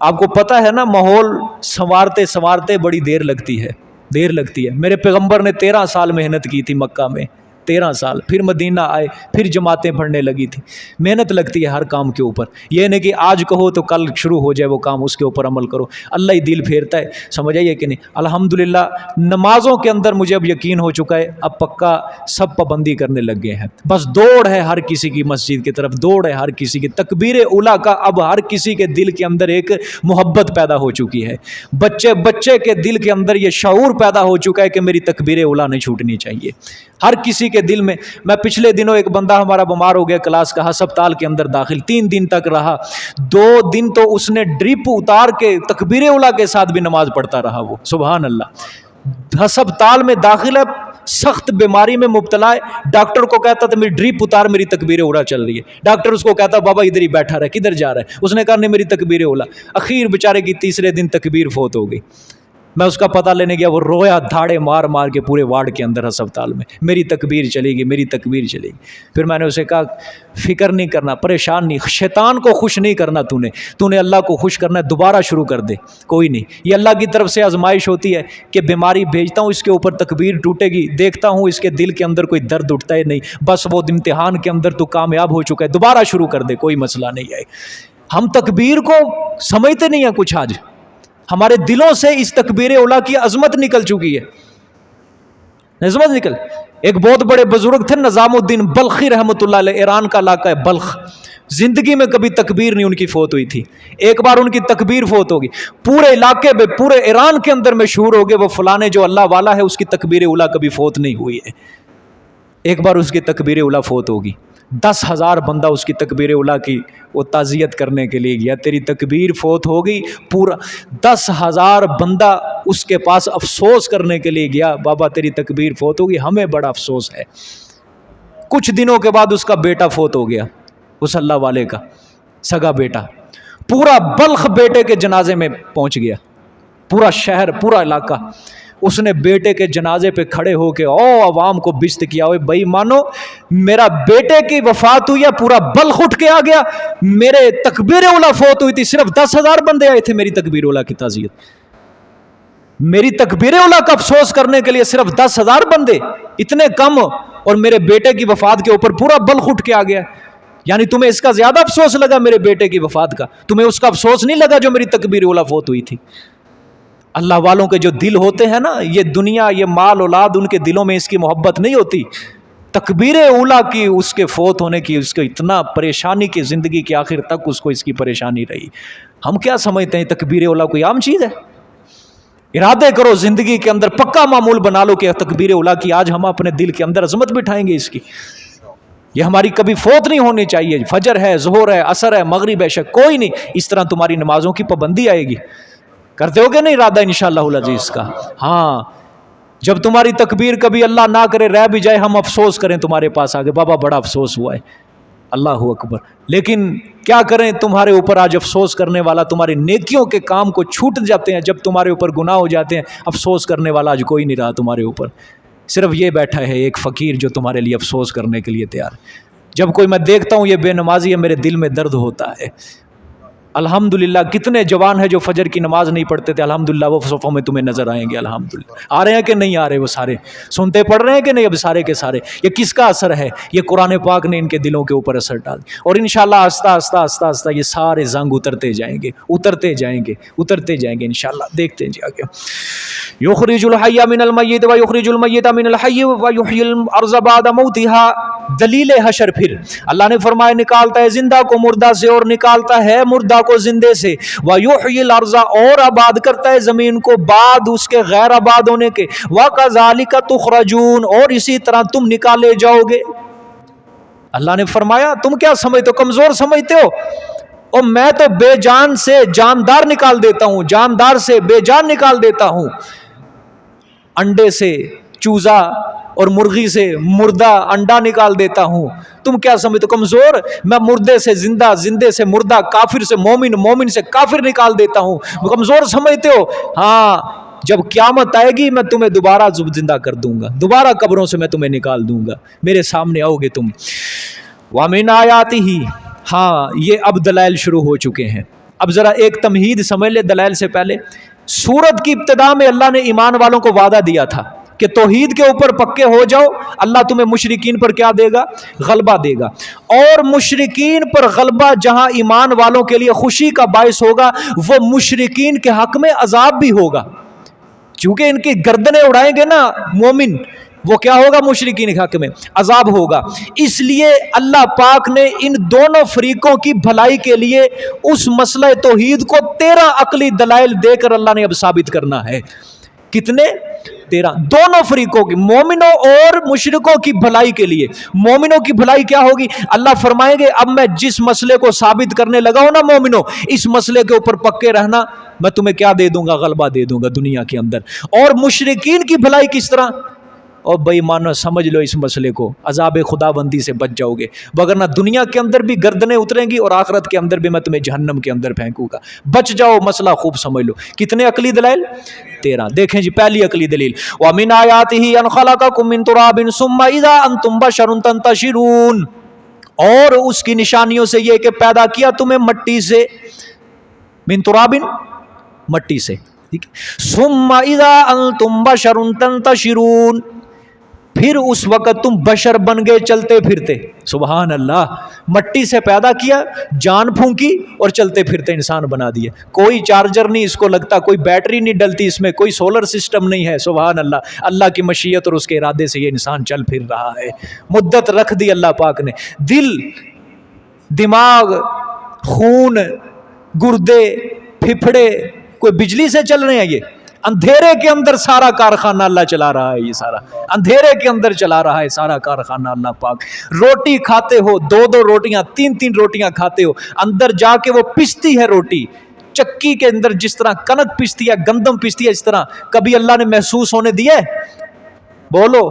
Speaker 1: آپ کو پتہ ہے نا ماحول سنوارتے بڑی دیر لگتی ہے. میرے پیغمبر نے 13 سال محنت کی تھی مکہ میں، 13 سال. پھر مدینہ آئے، پھر جماعتیں پڑھنے لگی تھی. محنت لگتی ہے ہر کام کے اوپر. یہ نہیں کہ آج کہو تو کل شروع ہو جائے وہ کام، اس کے اوپر عمل کرو. اللہ ہی دل پھیرتا ہے. سمجھ آئیے کہ نہیں؟ الحمدللہ نمازوں کے اندر مجھے اب یقین ہو چکا ہے، اب پکا سب پابندی کرنے لگ گئے ہیں. بس دوڑ ہے ہر کسی کی مسجد کی طرف، دوڑ ہے ہر کسی کی. تکبیر اولیٰ کا اب ہر کسی کے دل کے اندر ایک محبت پیدا ہو چکی ہے. بچے کے دل کے اندر یہ شعور پیدا ہو چکا ہے کہ میری تکبیر اولیٰ نہیں چھوٹنی چاہیے. ہر کسی کے دل میں. میں پچھلے دنوں ایک بندہ ہمارا بیمار ہو گیا کلاس کا، ہسپتال کے اندر داخل 3 دن تک رہا. 2 دن تو اس نے ڈرپ اتار کے تکبیر اولیٰ کے ساتھ بھی نماز پڑھتا رہا. وہ سبحان اللہ، ہسپتال میں داخل ہے، سخت بیماری میں مبتلا ہے. ڈاکٹر کو کہتا تھا میری ڈرپ اتار، میری تکبیر اولیٰ چل رہی ہے. ڈاکٹر اس کو کہتا بابا ادھر ہی بیٹھا رہا، کدھر جا رہا ہے؟ اس نے کہا نہیں میری تکبیر اولیٰ. اخیر بیچارے کی تیسرے دن تکبیر فوت ہو گئی. میں اس کا پتہ لینے گیا، وہ رویا دھاڑے مار مار کے پورے وارڈ کے اندر ہسپتال میں، میری تکبیر چلے گی، میری تکبیر چلے گی۔ پھر میں نے اسے کہا فکر نہیں کرنا، پریشان نہیں، شیطان کو خوش نہیں کرنا، تو نے اللہ کو خوش کرنا ہے، دوبارہ شروع کر دے، کوئی نہیں، یہ اللہ کی طرف سے آزمائش ہوتی ہے کہ بیماری بھیجتا ہوں، اس کے اوپر تکبیر ٹوٹے گی، دیکھتا ہوں اس کے دل کے اندر کوئی درد اٹھتا ہے نہیں، بس وہ امتحان کے اندر تو کامیاب ہو چکا ہے، دوبارہ شروع کر دے، کوئی مسئلہ نہیں ہے۔ ہم تکبیر کو سمجھتے نہیں ہیں کچھ، آج ہمارے دلوں سے اس تکبیر اولیٰ کی عظمت نکل چکی ہے، عظمت نکل۔ ایک بہت بڑے بزرگ تھے نظام الدین بلخی رحمۃ اللہ علیہ، ایران کا علاقہ ہے بلخ، زندگی میں کبھی تکبیر نہیں ان کی فوت ہوئی تھی، ایک بار ان کی تکبیر فوت ہوگی، پورے علاقے میں، پورے ایران کے اندر مشہور ہو گئے، وہ فلانے جو اللہ والا ہے اس کی تکبیر اولیٰ کبھی فوت نہیں ہوئی ہے۔ ایک بار اس کی تکبیر اولیٰ فوت ہوگی، 10,000 بندہ اس کی تکبیر اولیٰ کی وہ تعزیت کرنے کے لیے گیا، تیری تکبیر فوت ہو گئی، پورا 10,000 بندہ اس کے پاس افسوس کرنے کے لیے گیا، بابا تیری تکبیر فوت ہوگی، ہمیں بڑا افسوس ہے۔ کچھ دنوں کے بعد اس کا بیٹا فوت ہو گیا، اس اللہ والے کا سگا بیٹا، پورا بلخ بیٹے کے جنازے میں پہنچ گیا، پورا شہر، پورا علاقہ۔ اس نے بیٹے کے جنازے پہ کھڑے ہو کے عوام کو بست کیا، اوے بھائی مانو میرا بیٹے کی وفات ہوئی ہے، پورا بلخ اٹھ کے آ گیا، میرے تکبیر اولیٰ فوت ہوئی تھی، صرف 10,000 بندے آئے تھے میری تکبیر اولیٰ کی تعزیت، میری تکبیر اولیٰ کا افسوس کرنے کے لیے صرف 10,000 بندے، اتنے کم، اور میرے بیٹے کی وفات کے اوپر پورا بلخ اٹھ کے آ گیا۔ یعنی تمہیں اس کا زیادہ افسوس لگا میرے بیٹے کی وفات کا، تمہیں اس کا افسوس نہیں لگا جو میری تکبیر اولیٰ فوت ہوئی تھی۔ اللہ والوں کے جو دل ہوتے ہیں نا، یہ دنیا، یہ مال اولاد، ان کے دلوں میں اس کی محبت نہیں ہوتی، تکبیر اولیٰ کی، اس کے فوت ہونے کی اس کو اتنا پریشانی کی، زندگی کے آخر تک اس کو اس کی پریشانی رہی۔ ہم کیا سمجھتے ہیں تکبیر اولیٰ کوئی عام چیز ہے؟ ارادے کرو زندگی کے اندر، پکا معمول بنا لو کہ تکبیر اولیٰ کی آج ہم اپنے دل کے اندر عظمت بٹھائیں گے، اس کی، یہ ہماری کبھی فوت نہیں ہونی چاہیے۔ فجر ہے، ظہر ہے، عصر ہے، مغرب ہے، عشاء، کوئی نہیں، اس طرح تمہاری نمازوں کی پابندی آئے گی۔ کرتے ہو گے نہیں ارادہ انشاءاللہ العزیز کا؟ ہاں، جب تمہاری تکبیر کبھی اللہ نہ کرے رہ بھی جائے، ہم افسوس کریں تمہارے پاس آگے، بابا بڑا افسوس ہوا ہے، اللہ اکبر، لیکن کیا کریں، تمہارے اوپر آج افسوس کرنے والا، تمہاری نیکیوں کے کام کو چھوٹ جاتے ہیں جب تمہارے اوپر گناہ ہو جاتے ہیں، افسوس کرنے والا آج کوئی نہیں رہا تمہارے اوپر، صرف یہ بیٹھا ہے ایک فقیر جو تمہارے لیے افسوس کرنے کے لیے تیار۔ جب کوئی میں دیکھتا ہوں یہ بے نمازی ہے، میرے دل میں درد ہوتا ہے۔ الحمدللہ کتنے جوان ہیں جو فجر کی نماز نہیں پڑھتے تھے، الحمدللہ وہ صفوں میں تمہیں نظر آئیں گے، الحمدللہ۔ آ رہے ہیں کہ نہیں آ رہے؟ وہ سارے سنتے پڑھ رہے ہیں کہ نہیں؟ اب سارے کے سارے، یہ کس کا اثر ہے؟ یہ قرآن پاک نے ان کے دلوں کے اوپر اثر ڈال، اور انشاءاللہ آہستہ آہستہ آہستہ آہستہ یہ سارے زنگ اترتے جائیں گے، اترتے جائیں گے، اترتے جائیں گے انشاءاللہ، دیکھتے ہیں جا کے۔ یخرج الحی من المیت و یخرج المیت من الحی و یحیی الارض بعد موتها، دلیل حشر۔ پھر اللہ نے فرمایا نکالتا ہے زندہ کو مردہ سے، اور نکالتا ہے مردہ کو زندے سے، وَيُحْيِي الْأَرْضَ، اور آباد کرتا ہے زمین کو بعد اس کے غیر آباد ہونے کے، وَكَذَلِكَ تُخْرَجُونَ، اور اسی طرح تم نکالے جاؤ گے۔ اللہ نے فرمایا تم کیا سمجھتے ہو، کمزور سمجھتے ہو؟ اور میں تو بے جان سے جاندار نکال دیتا ہوں، جاندار سے بے جان نکال دیتا ہوں، انڈے سے چوزا اور مرغی سے مردہ انڈا نکال دیتا ہوں، تم کیا سمجھتے ہو کمزور؟ میں مردے سے زندہ، زندے سے مردہ، کافر سے مومن، مومن سے کافر نکال دیتا ہوں، کمزور سمجھتے ہو؟ ہاں، جب قیامت آئے گی میں تمہیں دوبارہ زندہ کر دوں گا، دوبارہ قبروں سے میں تمہیں نکال دوں گا، میرے سامنے آؤ گے تم۔ وَمِنْ آیَاتِهِ، ہاں یہ اب دلائل شروع ہو چکے ہیں۔ اب ذرا ایک تمہید سمجھ لے دلائل سے پہلے۔ سورت کی ابتدا میں اللہ نے ایمان والوں کو وعدہ دیا تھا کہ توحید کے اوپر پکے ہو جاؤ، اللہ تمہیں مشرکین پر کیا دے گا؟ غلبہ دے گا، اور مشرکین پر غلبہ جہاں ایمان والوں کے لیے خوشی کا باعث ہوگا، وہ مشرکین کے حق میں عذاب بھی ہوگا، چونکہ ان کی گردنیں اڑائیں گے نا مومن، وہ کیا ہوگا؟ مشرکین کے حق میں عذاب ہوگا۔ اس لیے اللہ پاک نے ان دونوں فریقوں کی بھلائی کے لیے اس مسئلہ توحید کو 13 عقلی دلائل دے کر اللہ نے اب ثابت کرنا ہے۔ کتنے؟ 13، دونوں فریقوں کی، مومنوں اور مشرکوں کی بھلائی کے لیے۔ مومنوں کی بھلائی کیا ہوگی؟ اللہ فرمائیں گے اب میں جس مسئلے کو ثابت کرنے لگا ہوں نا مومنوں، اس مسئلے کے اوپر پکے رہنا، میں تمہیں کیا دے دوں گا؟ غلبہ دے دوں گا دنیا کے اندر۔ اور مشرکین کی بھلائی کس طرح؟ اور بے ایمانو سمجھ لو اس مسئلے کو، عذاب خداوندی سے بچ جاؤ گے، وگرنہ دنیا کے اندر بھی گردنیں اتریں گی اور آخرت کے اندر بھی میں تمہیں جہنم کے اندر پھینکوں گا۔ بچ جاؤ، مسئلہ خوب سمجھ لو۔ کتنے عقلی دلائل؟ 13۔ دیکھیں جی پہلی عقلی دلیل، وَمِنْ آيَاتِهِ أَنْ خَلَقَكُم مِّن تُرَابٍ ثُمَّ إِذَا أَنْتُمْ بَشَرٌ تَنْتَشِرُونَ، اور اس کی نشانیوں سے یہ کہ پیدا کیا تمہیں مٹی سے، من ترابن مٹی سے، ٹھیک ہے، ثم اذا انتم بشر تنتشرون، پھر اس وقت تم بشر بن گئے چلتے پھرتے۔ سبحان اللہ، مٹی سے پیدا کیا، جان پھونکی اور چلتے پھرتے انسان بنا دیے۔ کوئی چارجر نہیں اس کو لگتا، کوئی بیٹری نہیں ڈلتی اس میں، کوئی سولر سسٹم نہیں ہے۔ سبحان اللہ، اللہ کی مشیت اور اس کے ارادے سے یہ انسان چل پھر رہا ہے۔ مدت رکھ دی اللہ پاک نے، دل، دماغ، خون، گردے، پھپھڑے، کوئی بجلی سے چل رہے ہیں؟ یہ اندھیرے کے اندر سارا کارخانہ اللہ چلا رہا ہے، یہ سارا اندھیرے کے اندر چلا رہا ہے سارا کارخانہ اللہ پاک۔ روٹی کھاتے ہو، 2 روٹیاں، 3 روٹیاں کھاتے ہو، اندر جا کے وہ پستی ہے روٹی، چکی کے اندر جس طرح کنک پستی ہے، گندم پستی ہے، اس طرح کبھی اللہ نے محسوس ہونے دیا ہے؟ بولو،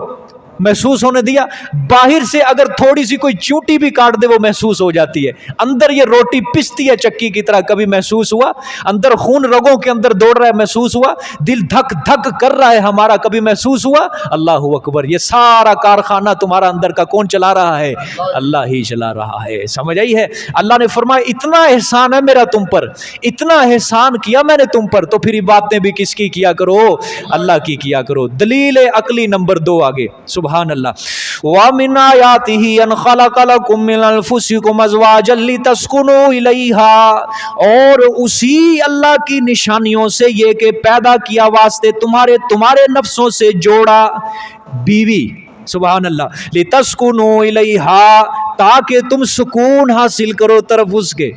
Speaker 1: محسوس ہونے دیا؟ باہر سے اگر تھوڑی سی کوئی چونٹی بھی کاٹ دے وہ محسوس ہو جاتی ہے، اندر یہ روٹی پستی ہے چکی کی طرح، کبھی محسوس ہوا؟ اندر خون رگوں کے اندر دوڑ رہا ہے، محسوس ہوا؟ دل دھک دھک کر رہا ہے ہمارا، کبھی محسوس ہوا؟ اللہ اکبر، یہ سارا کارخانہ تمہارا اندر کا کون چلا رہا ہے؟ اللہ ہی چلا رہا ہے۔ سمجھ آئی ہے؟ اللہ نے فرمایا اتنا احسان ہے میرا تم پر، اتنا احسان کیا میں نے تم پر، تو پھر باتیں بھی کس کی کیا کرو؟ اللہ کی کیا کرو۔ دلیل عقلی نمبر 2 آگے، سبحان اللہ، وَمِنْ آيَاتِهِ أَنْ خَلَقَ لَكُم مِّنْ أَنفُسِكُمْ أَزْوَاجًا لِتَسْكُنُوا إِلَيْهَا، اور اسی اللہ کی نشانیوں سے یہ کہ پیدا کیا واسطے تمہارے نفسوں سے جوڑا بیوی، سبحان اللہ، لِتَسْكُنُوا إِلَيْهَا، تاکہ تم سکون حاصل کرو طرف اس کے۔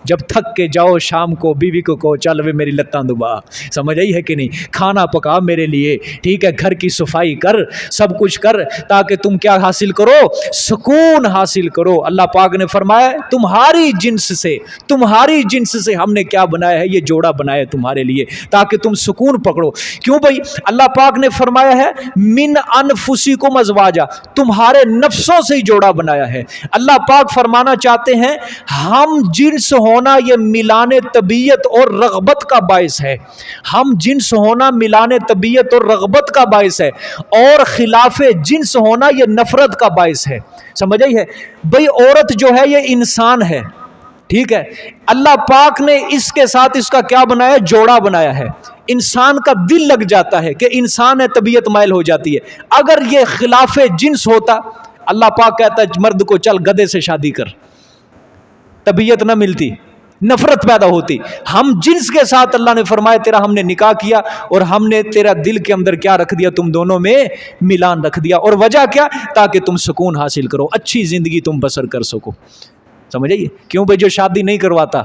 Speaker 1: جب تھک کے جاؤ شام کو بیوی کو کہو چل وے میری لتاں دبا، سمجھ آئی ہے کہ نہیں؟ کھانا پکا میرے لیے، ٹھیک ہے، گھر کی صفائی کر، سب کچھ کر، تاکہ تم کیا حاصل کرو؟ سکون حاصل کرو۔ اللہ پاک نے فرمایا تمہاری جنس سے ہم نے کیا بنایا ہے؟ یہ جوڑا بنایا ہے تمہارے لیے، تاکہ تم سکون پکڑو۔ کیوں بھائی؟ اللہ پاک نے فرمایا ہے من انفسکم ازواجا، تمہارے نفسوں سے ہی جوڑا بنایا ہے۔ اللہ پاک فرمانا چاہتے ہیں ہم جنس ہونا یہ ملان طبیعت اور رغبت کا باعث ہے، ہم جنس ہونا ملان طبیعت اور رغبت کا باعث ہے، اور خلاف جنس ہونا یہ نفرت کا باعث ہے۔ سمجھ آئی ہے؟ بھئی عورت جو ہے یہ انسان ہے، ٹھیک ہے، اللہ پاک نے اس کے ساتھ اس کا کیا بنایا؟ جوڑا بنایا ہے۔ انسان کا دل لگ جاتا ہے کہ انسان ہے، طبیعت مائل ہو جاتی ہے۔ اگر یہ خلاف جنس ہوتا، اللہ پاک کہتا ہے مرد کو چل گدھے سے شادی کر، طبیعت نہ ملتی، نفرت پیدا ہوتی۔ ہم جنس کے ساتھ اللہ نے فرمایا تیرا ہم نے نکاح کیا، اور ہم نے تیرا دل کے اندر کیا رکھ دیا؟ تم دونوں میں ملان رکھ دیا۔ اور وجہ کیا؟ تاکہ تم سکون حاصل کرو، اچھی زندگی تم بسر کر سکو۔ سمجھ آئیے؟ کیوں بھائی جو شادی نہیں کرواتا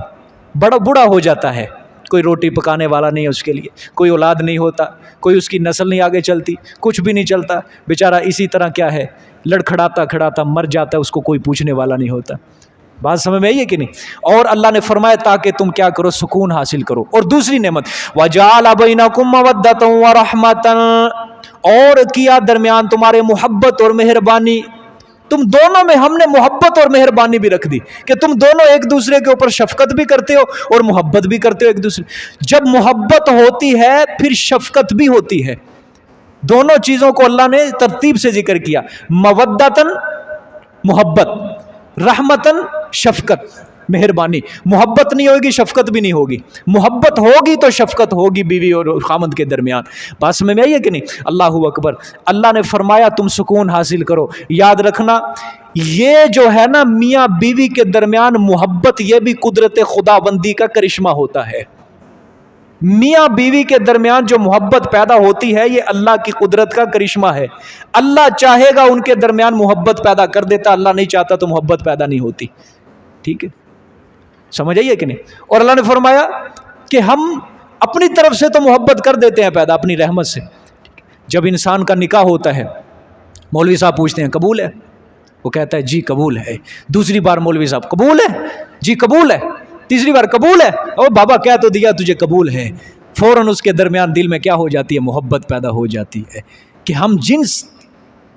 Speaker 1: بڑا بوڑھا ہو جاتا ہے، کوئی روٹی پکانے والا نہیں ہے اس کے لیے، کوئی اولاد نہیں ہوتا، کوئی اس کی نسل نہیں آگے چلتی، کچھ بھی نہیں چلتا، بیچارہ اسی طرح کیا ہے لڑکھڑاتا کھڑاتا مر جاتا ہے، اس کو کوئی پوچھنے والا نہیں ہوتا۔ بات سمجھ میں آئی ہے کہ نہیں؟ اور اللہ نے فرمایا تاکہ تم کیا کرو؟ سکون حاصل کرو۔ اور دوسری نعمت وَجَعَلَ بَيْنَكُمْ مَوَدَّةً وَرَحْمَةً، اور کیا درمیان تمہارے محبت اور مہربانی، تم دونوں میں ہم نے محبت اور مہربانی بھی رکھ دی کہ تم دونوں ایک دوسرے کے اوپر شفقت بھی کرتے ہو اور محبت بھی کرتے ہو ایک دوسرے۔ جب محبت ہوتی ہے پھر شفقت بھی ہوتی ہے، دونوں چیزوں کو اللہ نے ترتیب سے ذکر کیا، مودتاً محبت، رحمتاً شفقت مہربانی۔ محبت نہیں ہوگی شفقت بھی نہیں ہوگی، محبت ہوگی تو شفقت ہوگی بیوی اور خامند کے درمیان۔ بات سمجھ میں آئی ہے کہ نہیں؟ اللہ اکبر۔ اللہ نے فرمایا تم سکون حاصل کرو۔ یاد رکھنا یہ جو ہے نا میاں بیوی کے درمیان محبت، یہ بھی قدرت خداوندی کا کرشمہ ہوتا ہے۔ میاں بیوی کے درمیان جو محبت پیدا ہوتی ہے یہ اللہ کی قدرت کا کرشمہ ہے۔ اللہ چاہے گا ان کے درمیان محبت پیدا کر دیتا، اللہ نہیں چاہتا تو محبت پیدا نہیں ہوتی۔ ٹھیک ہے، سمجھ آئیے کہ نہیں؟ اور اللہ نے فرمایا کہ ہم اپنی طرف سے تو محبت کر دیتے ہیں پیدا اپنی رحمت سے۔ جب انسان کا نکاح ہوتا ہے مولوی صاحب پوچھتے ہیں قبول ہے؟ وہ کہتا ہے جی قبول ہے۔ دوسری بار مولوی صاحب قبول ہے؟ جی قبول ہے۔ تیسری بار قبول ہے؟ او بابا کہہ تو دیا تجھے قبول ہے۔ فوراً اس کے درمیان دل میں کیا ہو جاتی ہے؟ محبت پیدا ہو جاتی ہے کہ ہم جنس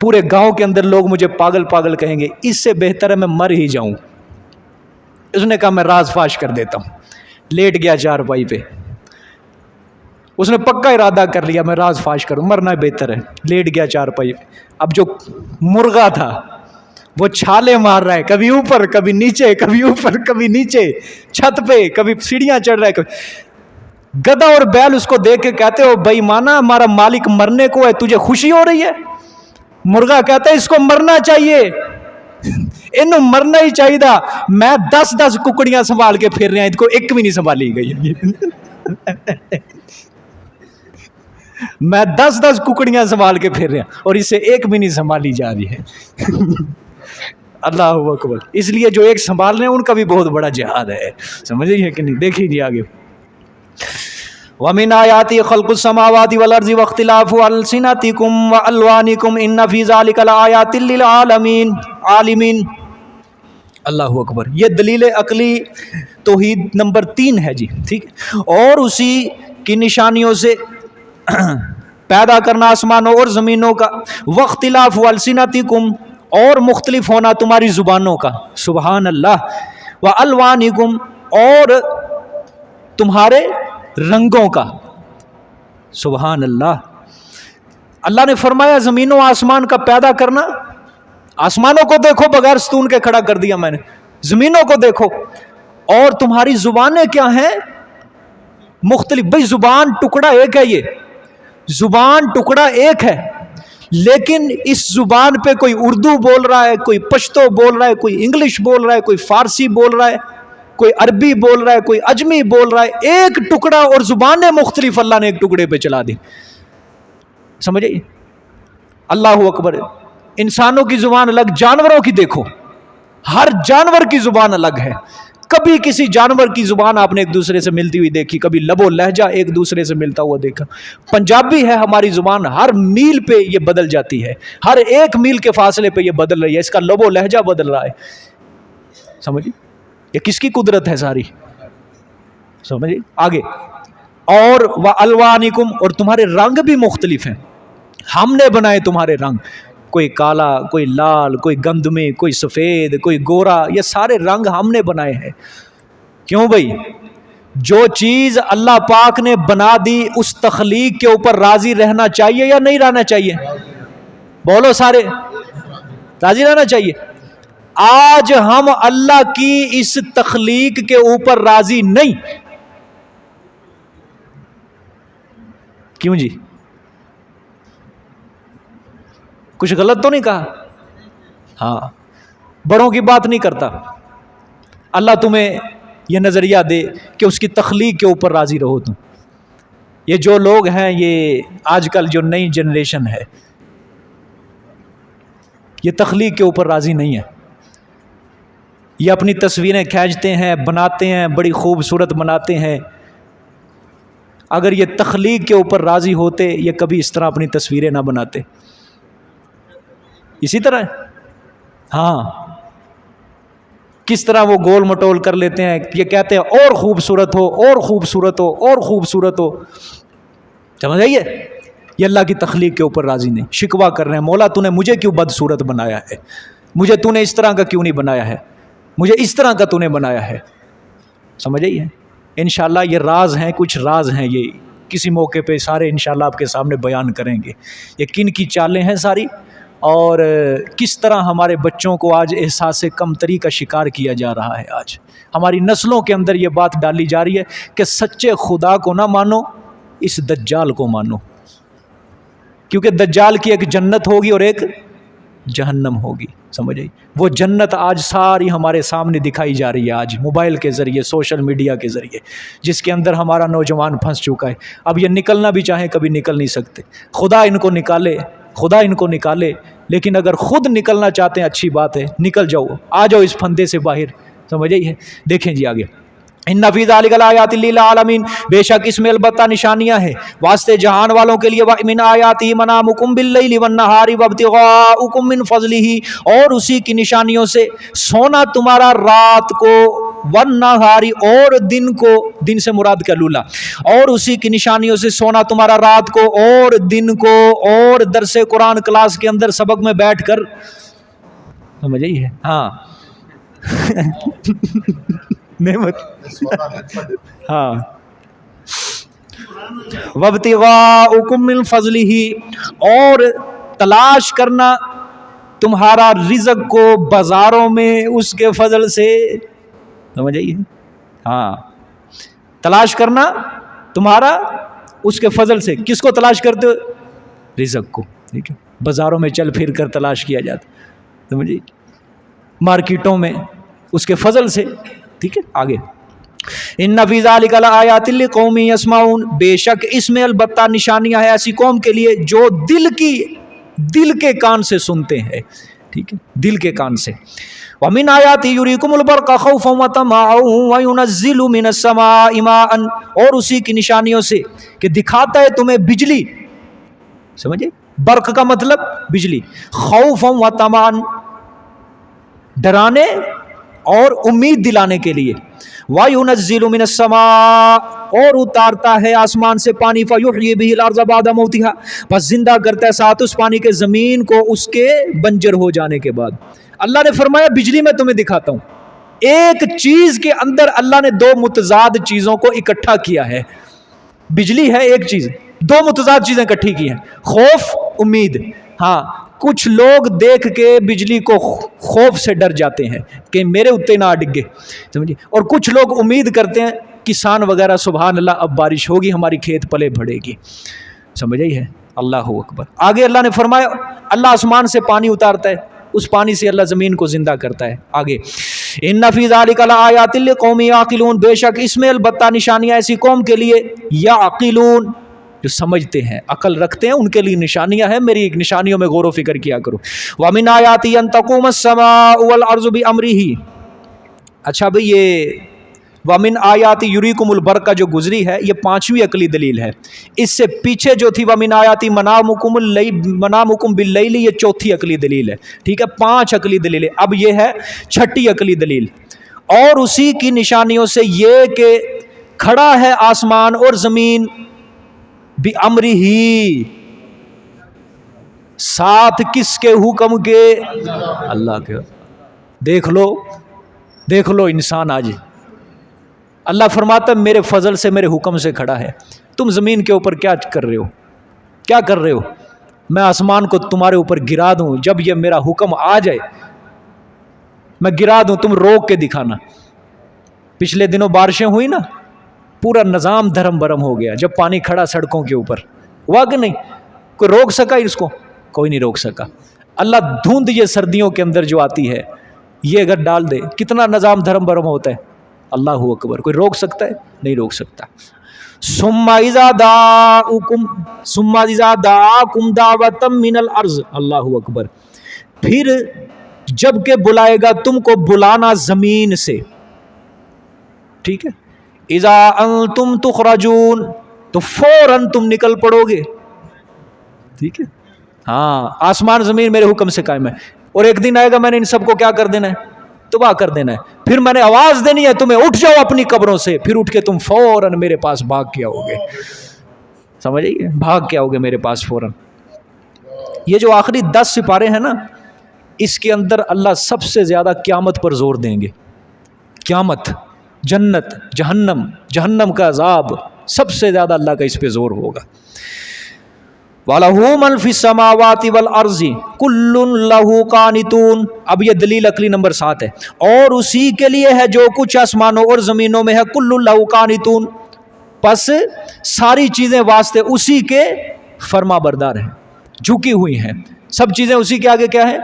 Speaker 1: پورے گاؤں کے اندر لوگ مجھے پاگل پاگل کہیں گے، اس سے بہتر ہے میں مر ہی جاؤں۔ اس نے کہا میں راز فاش کر دیتا ہوں، لیٹ گیا چارپائی پہ، اس نے پکا ارادہ کر لیا میں راز فاش کروں، مرنا بہتر ہے، لیٹ گیا چارپائی پہ۔ اب جو مرغا تھا وہ چھالے مار رہا ہے، کبھی اوپر کبھی نیچے، کبھی اوپر کبھی نیچے، چھت پہ کبھی سیڑھیاں چڑھ رہا ہے، کبھی گدھا اور بیل اس کو دیکھ کے کہتے ہو بھائی مانا ہمارا مالک مرنے کو ہے، تجھے خوشی ہو رہی ہے؟ مرغا کہتا ہے اس کو مرنا چاہیے، انہوں مرنا ہی چاہیے تھا، میں 10 ککڑیاں سنبھال کے پھر رہے ہیں، ان کو ایک بھی نہیں سنبھالی گئی۔ میں 10 ککڑیاں سنبھال کے پھر رہے ہیں اور اسے ایک بھی نہیں سنبھالی جا رہی ہے۔ اللہ اکبر۔ اس لیے جو ایک سنبھال رہے ہیں ان کا بھی بہت بڑا جہاد ہے، سمجھے کہ نہیں؟ دیکھیں جی آگے، وَمِنْ آيَاتِهِ خَلْقُ السَّمَاوَاتِ وَالْأَرْضِ وَاخْتِلَافُ أَلْسِنَتِكُمْ وَأَلْوَانِكُمْ إِنَّ فِي ذَلِكَ لَآيَاتٍ لِلْعَالِمِينَ۔ اللہ اکبر۔ یہ دلیل عقلی توحید نمبر 3 ہے جی، ٹھیک ہے۔ اور اسی کی نشانیوں سے پیدا کرنا آسمانوں اور زمینوں کا، وَاخْتِلَافُ أَلْسِنَتِكُمْ اور مختلف ہونا تمہاری زبانوں کا، سبحان اللہ، وَأَلْوَانِكُمْ اور تمہارے رنگوں کا، سبحان اللہ۔ اللہ نے فرمایا زمین و آسمان کا پیدا کرنا، آسمانوں کو دیکھو بغیر ستون کے کھڑا کر دیا میں نے، زمینوں کو دیکھو، اور تمہاری زبانیں کیا ہیں؟ مختلف۔ بھئی زبان ٹکڑا ایک ہے، یہ زبان ٹکڑا ایک ہے، لیکن اس زبان پہ کوئی اردو بول رہا ہے، کوئی پشتو بول رہا ہے، کوئی انگلش بول رہا ہے، کوئی فارسی بول رہا ہے، کوئی عربی بول رہا ہے، کوئی اجمی بول رہا ہے، ایک ٹکڑا اور زبانیں مختلف اللہ نے ایک ٹکڑے پہ چلا دی، سمجھے؟ اللہ اکبر۔ انسانوں کی زبان الگ، جانوروں کی دیکھو، ہر جانور کی زبان الگ ہے۔ کبھی کسی جانور کی زبان آپ نے ایک دوسرے سے ملتی ہوئی دیکھی؟ کبھی لب و لہجہ ایک دوسرے سے ملتا ہوا دیکھا؟ پنجابی ہے ہماری زبان، ہر میل پہ یہ بدل جاتی ہے، ہر ایک میل کے فاصلے پہ یہ بدل رہی ہے، اس کا لب و لہجہ بدل رہا ہے، سمجھے؟ یہ کس کی قدرت ہے ساری، سمجھے؟ آگے، اور وَأَلْوَانِكُمْ اور تمہارے رنگ بھی مختلف ہیں، ہم نے بنائے تمہارے رنگ، کوئی کالا، کوئی لال، کوئی گندمی، کوئی سفید، کوئی گورا، یہ سارے رنگ ہم نے بنائے ہیں۔ کیوں بھائی؟ جو چیز اللہ پاک نے بنا دی اس تخلیق کے اوپر راضی رہنا چاہیے یا نہیں رہنا چاہیے؟ بولو سارے، راضی رہنا چاہیے۔ آج ہم اللہ کی اس تخلیق کے اوپر راضی نہیں، کیوں جی؟ کچھ غلط تو نہیں کہا؟ ہاں، بڑوں کی بات نہیں کرتا۔ اللہ تمہیں یہ نظریہ دے کہ اس کی تخلیق کے اوپر راضی رہو تم۔ یہ جو لوگ ہیں، یہ آج کل جو نئی جنریشن ہے، یہ تخلیق کے اوپر راضی نہیں ہے، یہ اپنی تصویریں کھینچتے ہیں، بناتے ہیں، بڑی خوبصورت بناتے ہیں۔ اگر یہ تخلیق کے اوپر راضی ہوتے، یہ کبھی اس طرح اپنی تصویریں نہ بناتے۔ اسی طرح ہاں، کس طرح وہ گول مٹول کر لیتے ہیں، یہ کہتے ہیں اور خوبصورت ہو، اور خوبصورت ہو، اور خوبصورت ہو، سمجھ آئیے؟ یہ اللہ کی تخلیق کے اوپر راضی نہیں، شکوہ کر رہے ہیں، مولا تو نے مجھے کیوں بدصورت بنایا ہے، مجھے تو نے اس طرح کا کیوں نہیں بنایا ہے، مجھے اس طرح کا تو نے بنایا ہے، سمجھ آئیے؟ انشاءاللہ یہ راز ہیں، کچھ راز ہیں، یہ کسی موقع پہ سارے انشاءاللہ آپ کے سامنے بیان کریں گے، یہ کن کی چالیں ہیں ساری، اور کس طرح ہمارے بچوں کو آج احساس کمتری کا شکار کیا جا رہا ہے۔ آج ہماری نسلوں کے اندر یہ بات ڈالی جا رہی ہے کہ سچے خدا کو نہ مانو، اس دجال کو مانو، کیونکہ دجال کی ایک جنت ہوگی اور ایک جہنم ہوگی، سمجھ آئی؟ وہ جنت آج ساری ہمارے سامنے دکھائی جا رہی ہے، آج موبائل کے ذریعے، سوشل میڈیا کے ذریعے، جس کے اندر ہمارا نوجوان پھنس چکا ہے۔ اب یہ نکلنا بھی چاہیں کبھی نکل نہیں سکتے، خدا ان کو نکالے، خدا ان کو نکالے، لیکن اگر خود نکلنا چاہتے ہیں اچھی بات ہے، نکل جاؤ، آ جاؤ اس پھندے سے باہر، سمجھ آئی ہے؟ دیکھیں جی آگے، ان فی ذلک لآیات للعالمین، بے شک اس میں البتہ نشانیاں ہیں واسطے جہان والوں کے لیے، ومن آیاتہ منامکم باللیل والنہار وابتغاؤکم من فضلہ، اور اسی کی نشانیوں سے سونا تمہارا رات کو والنہاری اور دن کو، دن سے مراد کلولہ، اور اسی کی نشانیوں سے سونا تمہارا رات کو اور دن کو، اور درس قرآن کلاس کے اندر سبق میں بیٹھ کر، سمجھ آئی ہے؟ ہاں نعمت، ہاں وابتغاؤکم من فضلہ، اور تلاش کرنا تمہارا رزق کو بازاروں میں اس کے فضل سے، سمجھ آئیے؟ ہاں تلاش کرنا تمہارا اس کے فضل سے، کس کو تلاش کرتے ہو؟ رزق کو، ٹھیک ہے، بازاروں میں چل پھر کر تلاش کیا جاتا، سمجھئے، مارکیٹوں میں اس کے فضل سے، ٹھیک ہے۔ آگے ان فی ذلک لآیات لقوم یسمعون، بے شک اس میں البتہ نشانیاں ہیں ایسی قوم کے لیے جو دل کے کان سے سنتے ہیں، ٹھیک ہے، دل کے کان سے۔ ومن آیات یریکم البرق خوفا وطمعا وینزل من السماء ماء، اور اسی کی نشانیوں سے کہ دکھاتا ہے تمہیں بجلی، سمجھے، برق کا مطلب بجلی، خوفا وطمعا ڈرانے اور امید دلانے کے لیے، وَيُنَزِّلُ مِنَ السَّمَاءِ، اور اتارتا ہے آسمان سے پانی، فَيُحْيِي بِهِ الْأَرْضَ بَعْدَ مَوْتِهَا، بس زندہ کرتا ہے ساتھ اس پانی کے زمین کو اس کے بنجر ہو جانے کے بعد۔ اللہ نے فرمایا بجلی میں تمہیں دکھاتا ہوں، ایک چیز کے اندر اللہ نے دو متضاد چیزوں کو اکٹھا کیا ہے، بجلی ہے ایک چیز، دو متضاد چیزیں اکٹھی کی ہیں، خوف امید۔ ہاں کچھ لوگ دیکھ کے بجلی کو خوف سے ڈر جاتے ہیں کہ میرے اتے نہ ڈگے، سمجھے، اور کچھ لوگ امید کرتے ہیں کسان وغیرہ، سبحان اللہ اب بارش ہوگی ہماری کھیت پلے بڑھے گی، سمجھ آئی ہے؟ اللہ اکبر۔ آگے اللہ نے فرمایا اللہ آسمان سے پانی اتارتا ہے، اس پانی سے اللہ زمین کو زندہ کرتا ہے۔ آگے ان فی ذلک لآیات لقوم یعقلون، بے شک اس میں البتہ نشانیاں ایسی قوم کے لیے یعقلون جو سمجھتے ہیں، عقل رکھتے ہیں، ان کے لیے نشانیاں ہیں، میری ایک نشانیوں میں غور و فکر کیا کرو۔ وَمِنْ آیَاتِهِ أَن تَقُومَ السَّمَاءُ وَالْأَرْضُ بِأَمْرِهِ، اچھا بھئی یہ وَمِنْ آیَاتِ یُرِیکُمُ الْبَرْقَ جو گزری ہے یہ پانچویں عقلی دلیل ہے، اس سے پیچھے جو تھی وَمِنْ آیَاتِ مَنَامُکُمْ بِاللَّیْلِ یہ چوتھی عقلی دلیل ہے، ٹھیک ہے، پانچ عقلی دلیل ہے، اب یہ ہے چھٹی عقلی دلیل، اور اسی کی نشانیوں سے یہ کہ کھڑا ہے آسمان اور زمین بِأَمْرِهِ، ساتھ کس کے حکم کے؟ اللہ کے۔ دیکھ لو انسان آج اللہ فرماتا ہے میرے فضل سے میرے حکم سے کھڑا ہے، تم زمین کے اوپر کیا کر رہے ہو؟ کیا کر رہے ہو؟ میں آسمان کو تمہارے اوپر گرا دوں، جب یہ میرا حکم آ جائے میں گرا دوں، تم روک کے دکھانا۔ پچھلے دنوں بارشیں ہوئی نا، پورا نظام دھرم برم ہو گیا، جب پانی کھڑا سڑکوں کے اوپر، ہوا کہ نہیں؟ کوئی روک سکا اس کو؟ کوئی نہیں روک سکا۔ اللہ دھند یہ سردیوں کے اندر جو آتی ہے یہ اگر ڈال دے کتنا نظام دھرم برم ہوتا ہے، اللہ اکبر، کوئی روک سکتا ہے؟ نہیں روک سکتا۔ ثم اذا دعاکم دعوۃ من الارض، اللہ اکبر، پھر جب کہ بلائے گا تم کو بلانا زمین سے، ٹھیک ہے، اذا انتم تخرجون، تو فوراً تم نکل پڑو گے، ٹھیک ہے، ہاں آسمان زمین میرے حکم سے قائم ہے، اور ایک دن آئے گا میں نے ان سب کو کیا کر دینا ہے؟ تباہ کر دینا ہے، پھر میں نے آواز دینی ہے تمہیں اٹھ جاؤ اپنی قبروں سے، پھر اٹھ کے تم فوراً میرے پاس بھاگ کے آؤ گے، سمجھ آئیے، بھاگ کے آؤ گے میرے پاس فوراً۔ یہ جو آخری 10 سپارے ہیں نا، اس کے اندر اللہ سب سے زیادہ قیامت پر زور دیں گے، قیامت، جنت، جہنم کا عذاب، سب سے زیادہ اللہ کا اس پہ زور ہوگا۔ وَلَهُ مَنْ فِي السَّمَاوَاتِ وَالْأَرْضِ كُلٌّ لَهُ قَانِتُونَ، اب یہ دلیل عقلی نمبر 7 ہے، اور اسی کے لیے ہے جو کچھ آسمانوں اور زمینوں میں ہے، كُلٌّ لَهُ قَانِتُونَ، پس ساری چیزیں واسطے اسی کے فرما بردار ہیں، جھکی ہوئی ہیں، سب چیزیں اسی کے آگے کیا ہیں؟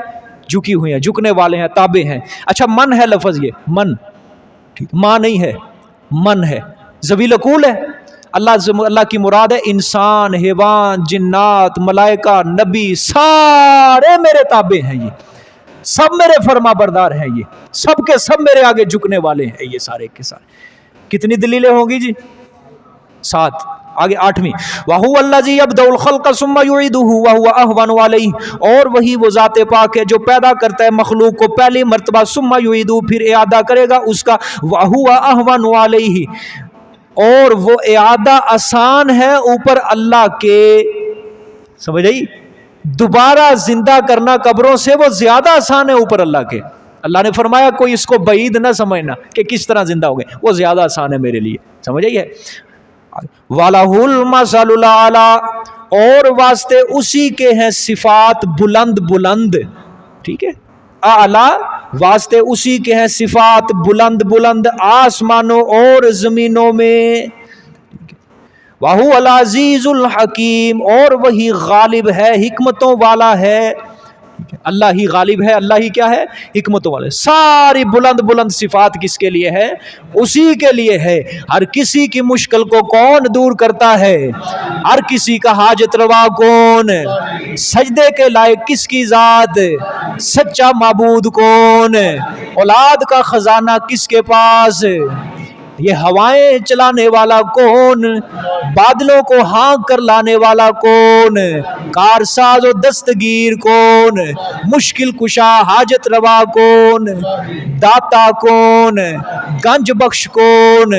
Speaker 1: جھکی ہوئی ہیں، جھکنے والے ہیں، تابع ہیں۔ اچھا من ہے لفظ، یہ من، ماں نہیں ہے، من ہے، ذویل عقول ہے، اللہ کی مراد ہے انسان، حیوان، جنات، ملائکہ، نبی، سارے میرے تابع ہیں، یہ سب میرے فرما بردار ہیں، یہ سب کے سب میرے آگے جھکنے والے ہیں، یہ سارے کے سارے۔ کتنی دلیلیں ہوں گی جی؟ 7۔ آگے 8ویں وَهُوَ الَّذِي يَبْدَأُ الْخَلْقَ ثُمَّ يُعِيدُهُ وَهُوَ أَهْوَنُ عَلَيْهِ، اور وہی وہ ذات پاک ہے جو پیدا کرتا ہے مخلوق کو پہلی مرتبہ، ثُمَّ يُعِيدُهُ پھر اعادہ کرے گا اس کا، وَهُوَ أَهْوَنُ عَلَيْهِ، اور وہ اعادہ آسان ہے اوپر اللہ کے، سمجھ آئی؟ دوبارہ زندہ کرنا قبروں سے وہ زیادہ آسان ہے اوپر اللہ کے۔ اللہ نے فرمایا کوئی اس کو بعید نہ سمجھنا کہ کس طرح زندہ ہو گئے، وہ زیادہ آسان ہے میرے لیے، سمجھ آئی ہے؟ وَلَهُ الْمَثَلُ الْأَعْلَىٰ، اور واسطے اسی کے ہیں صفات بلند بلند، ٹھیک ہے؟ اعلیٰ، واسطے اسی کے ہیں صفات بلند بلند آسمانوں اور زمینوں میں۔ وَهُوَ الْعَزِيزُ الْحَكِيمُ، اور وہی غالب ہے، حکمتوں والا ہے۔ اللہ ہی غالب ہے، اللہ ہی کیا ہے؟ حکمتوں والا ہے۔ ساری بلند بلند صفات کس کے لیے ہے؟ اسی کے لیے ہے۔ ہر کسی کی مشکل کو کون دور کرتا ہے؟ ہر کسی کا حاجت روا کون؟ سجدے کے لائق کس کی ذات؟ سچا معبود کون؟ اولاد کا خزانہ کس کے پاس؟ یہ ہوائیں چلانے والا کون؟ بادلوں کو ہانک کر لانے والا کون؟ کارساز و دستگیر کون؟ مشکل کشا حاجت روا کون؟ داتا کون؟ گنج بخش کون؟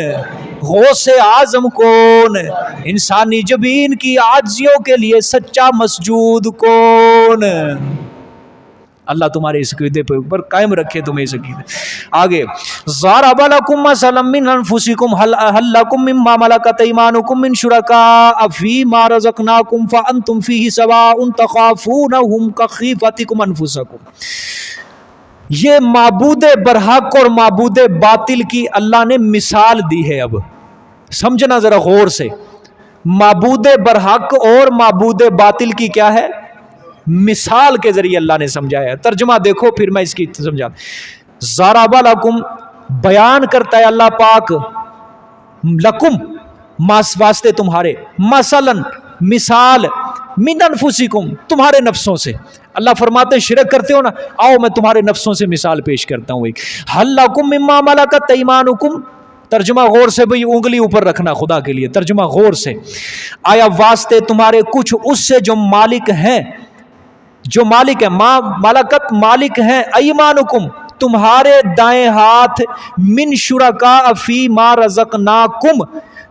Speaker 1: غوث اعظم کون؟ انسانی جبین کی عاجزیوں کے لیے سچا مسجود کون؟ اللہ تمہارے اس عقیدے پر اوپر قائم رکھے تمہیں اس عقیدے۔ آگے ضرب لکم مثلا من انفسکم هل لکم مما ملکت ایمانکم من شرکاء فیما رزقناکم فانتم فیہ سواء تخافونہم کخیفتکم انفسکم۔ یہ معبود برحق اور معبود باطل کی اللہ نے مثال دی ہے۔ اب سمجھنا ذرا غور سے، معبود برحق اور معبود باطل کی کیا ہے؟ مثال کے ذریعے اللہ نے سمجھایا ہے۔ ترجمہ دیکھو پھر میں اس کی سمجھا۔ ضرب لکم، بیان کرتا ہے اللہ پاک، لکم واسطے تمہارے، مثلا مثال، من انفسکم تمہارے نفسوں سے۔ اللہ فرماتے ہیں شرک کرتے ہو نا، آؤ میں تمہارے نفسوں سے مثال پیش کرتا ہوں ایک۔ هل لکم مما ملکت ایمانکم، ترجمہ غور سے بھئی، انگلی اوپر رکھنا خدا کے لیے، ترجمہ غور سے۔ آیا واسطے تمہارے کچھ اس سے جو مالک ہیں، جو مالک ہے، مالکت مالک ہیں، ایمانکم تمہارے دائیں ہاتھ، من شرکاء فی ما رزقناکم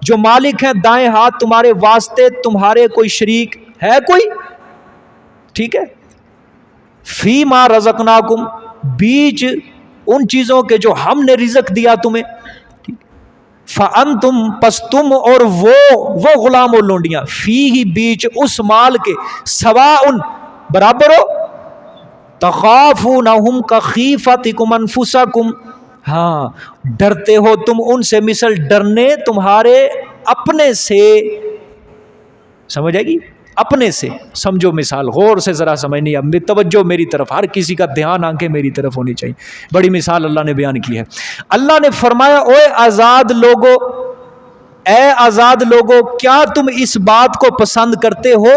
Speaker 1: جو مالک ہیں دائیں ہاتھ تمہارے واسطے، تمہارے کوئی شریک ہے کوئی؟ ٹھیک ہے، فی ما رزقناکم بیچ ان چیزوں کے جو ہم نے رزق دیا تمہیں، فَأَنْتُمْ پس تم اور وہ غلام اور لونڈیاں، فی ہی بیچ اس مال کے، سواء برابر ہو، تخافونہم کخیفتکم انفسکم، ہاں ڈرتے ہو تم ان سے مثل ڈرنے تمہارے اپنے سے۔ سمجھ آئے گی؟ اپنے سے سمجھو مثال، غور سے ذرا سمجھنی، اب توجہ میری طرف، ہر کسی کا دھیان آنکھیں میری طرف ہونی چاہیے۔ بڑی مثال اللہ نے بیان کی ہے۔ اللہ نے فرمایا اوے آزاد لوگو، اے آزاد لوگو، کیا تم اس بات کو پسند کرتے ہو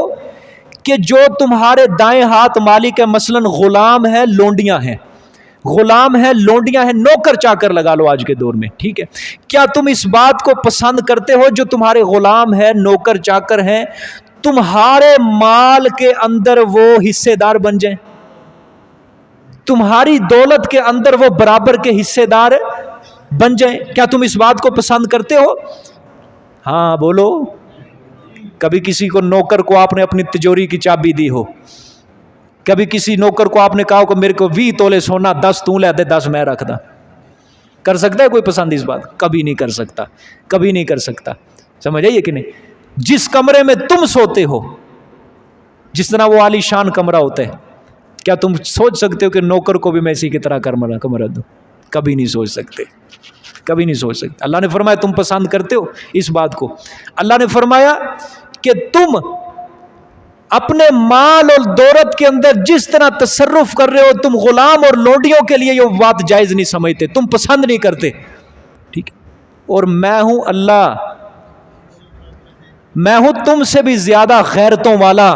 Speaker 1: کہ جو تمہارے دائیں ہاتھ مالک ہے، مثلا غلام ہے، لونڈیاں ہیں، غلام ہے، لونڈیاں ہیں، نوکر چاکر لگا لو آج کے دور میں، ٹھیک ہے؟ کیا تم اس بات کو پسند کرتے ہو جو تمہارے غلام ہے، نوکر چاکر ہیں، تمہارے مال کے اندر وہ حصے دار بن جائیں، تمہاری دولت کے اندر وہ برابر کے حصے دار بن جائیں؟ کیا تم اس بات کو پسند کرتے ہو؟ ہاں بولو۔ کبھی کسی کو نوکر کو آپ نے اپنی تجوری کی چابی دی ہو، کبھی کسی نوکر کو آپ نے کہا کہ میرے کو 20 تولے سونا 10 تو لے دے 10 میں رکھ دا، کر سکتا ہے کوئی پسند اس بات؟ کبھی نہیں کر سکتا، کبھی نہیں کر سکتا۔ سمجھ آئیے کہ نہیں؟ جس کمرے میں تم سوتے ہو، جس طرح وہ عالی شان کمرہ ہوتا ہے، کیا تم سوچ سکتے ہو کہ نوکر کو بھی میں اسی کی طرح کمرہ دوں؟ کبھی نہیں سوچ سکتے، کبھی نہیں سوچ سکتے۔ اللہ نے فرمایا تم پسند کرتے ہو اس بات کو۔ اللہ نے فرمایا کہ تم اپنے مال اور دولت کے اندر جس طرح تصرف کر رہے ہو، تم غلام اور لونڈیوں کے لیے یہ بات جائز نہیں سمجھتے، تم پسند نہیں کرتے، ٹھیک ہے؟ اور میں ہوں اللہ، میں ہوں تم سے بھی زیادہ غیرتوں والا،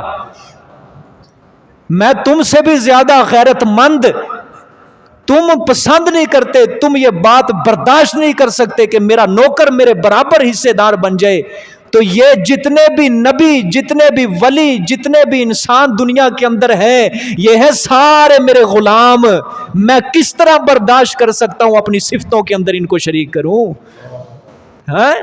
Speaker 1: میں تم سے بھی زیادہ غیرت مند۔ تم پسند نہیں کرتے، تم یہ بات برداشت نہیں کر سکتے کہ میرا نوکر میرے برابر حصے دار بن جائے، تو یہ جتنے بھی نبی، جتنے بھی ولی، جتنے بھی انسان دنیا کے اندر ہے، یہ ہے سارے میرے غلام. میں کس طرح برداشت کر سکتا ہوں اپنی صفتوں کے اندر ان کو شریک کروں؟ ہاں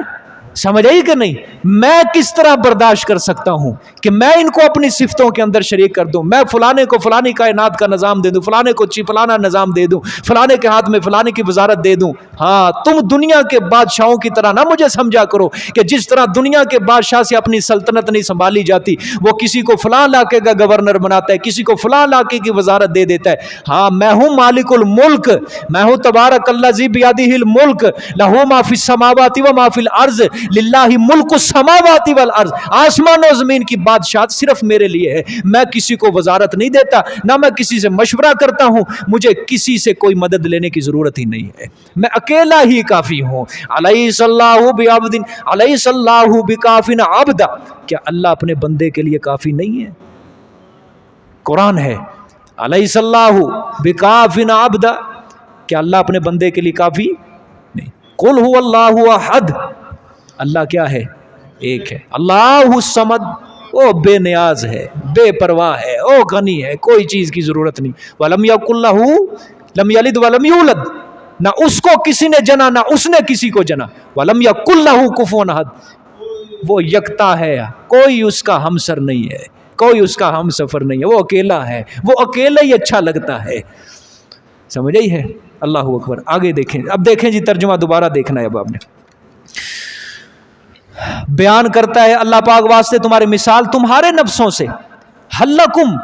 Speaker 1: سمجھ آئی کہ نہیں؟ میں کس طرح برداشت کر سکتا ہوں کہ میں ان کو اپنی صفتوں کے اندر شریک کر دوں؟ میں فلانے کو فلانی کائنات کا نظام دے دوں، فلانے کو فلانا نظام دے دوں، فلانے کے ہاتھ میں فلانے کی وزارت دے دوں. ہاں تم دنیا کے بادشاہوں کی طرح نہ مجھے سمجھا کرو کہ جس طرح دنیا کے بادشاہ سے اپنی سلطنت نہیں سنبھالی جاتی، وہ کسی کو فلاں علاقے کا گورنر بناتا ہے، کسی کو فلاں علاقے کی وزارت دے دیتا ہے. ہاں میں ہوں مالک الملک، میں ہوں تبارک اللہ ذی بیدہ الملک، لہ ما فی السماوات و ما فی الارض، للہ ملک السماوات والارض. آسمان و زمین کی بادشاہت صرف میرے لیے ہے. میں کسی کو وزارت نہیں دیتا، نہ میں کسی سے مشورہ کرتا ہوں، مجھے کسی سے کوئی مدد لینے کی ضرورت ہی نہیں ہے، میں اکیلا ہی کافی ہوں. الیس اللہ بعبد، الیس اللہ بکاف عبدا، کیا اللہ اپنے بندے کے لیے کافی نہیں ہے؟ قرآن ہے، الیس اللہ بکاف عبدا، کیا اللہ اپنے بندے کے لیے کافی نہیں؟ قل هو اللہ احد، اللہ کیا ہے؟ ایک ہے. اللہ الصمد، وہ بے نیاز ہے، بے پرواہ ہے، وہ غنی ہے، کوئی چیز کی ضرورت نہیں. ولم یکن لہ، لم یلد ولم یولد، نہ اس کو کسی نے جنا نہ اس نے کسی کو جنا. ولم یکن لہ کفوا احد، وہ یکتا ہے، کوئی اس کا ہمسر نہیں ہے، کوئی اس کا ہم سفر نہیں ہے، وہ اکیلا ہے، وہ اکیلا ہی اچھا لگتا ہے. سمجھ آئی ہے؟ اللہ اکبر. آگے دیکھیں، اب دیکھیں جی ترجمہ دوبارہ دیکھنا ہے. اب آپ نے بیان کرتا ہے اللہ پاک واسطے تمہارے مثال تمہارے نفسوں سے، حل لکم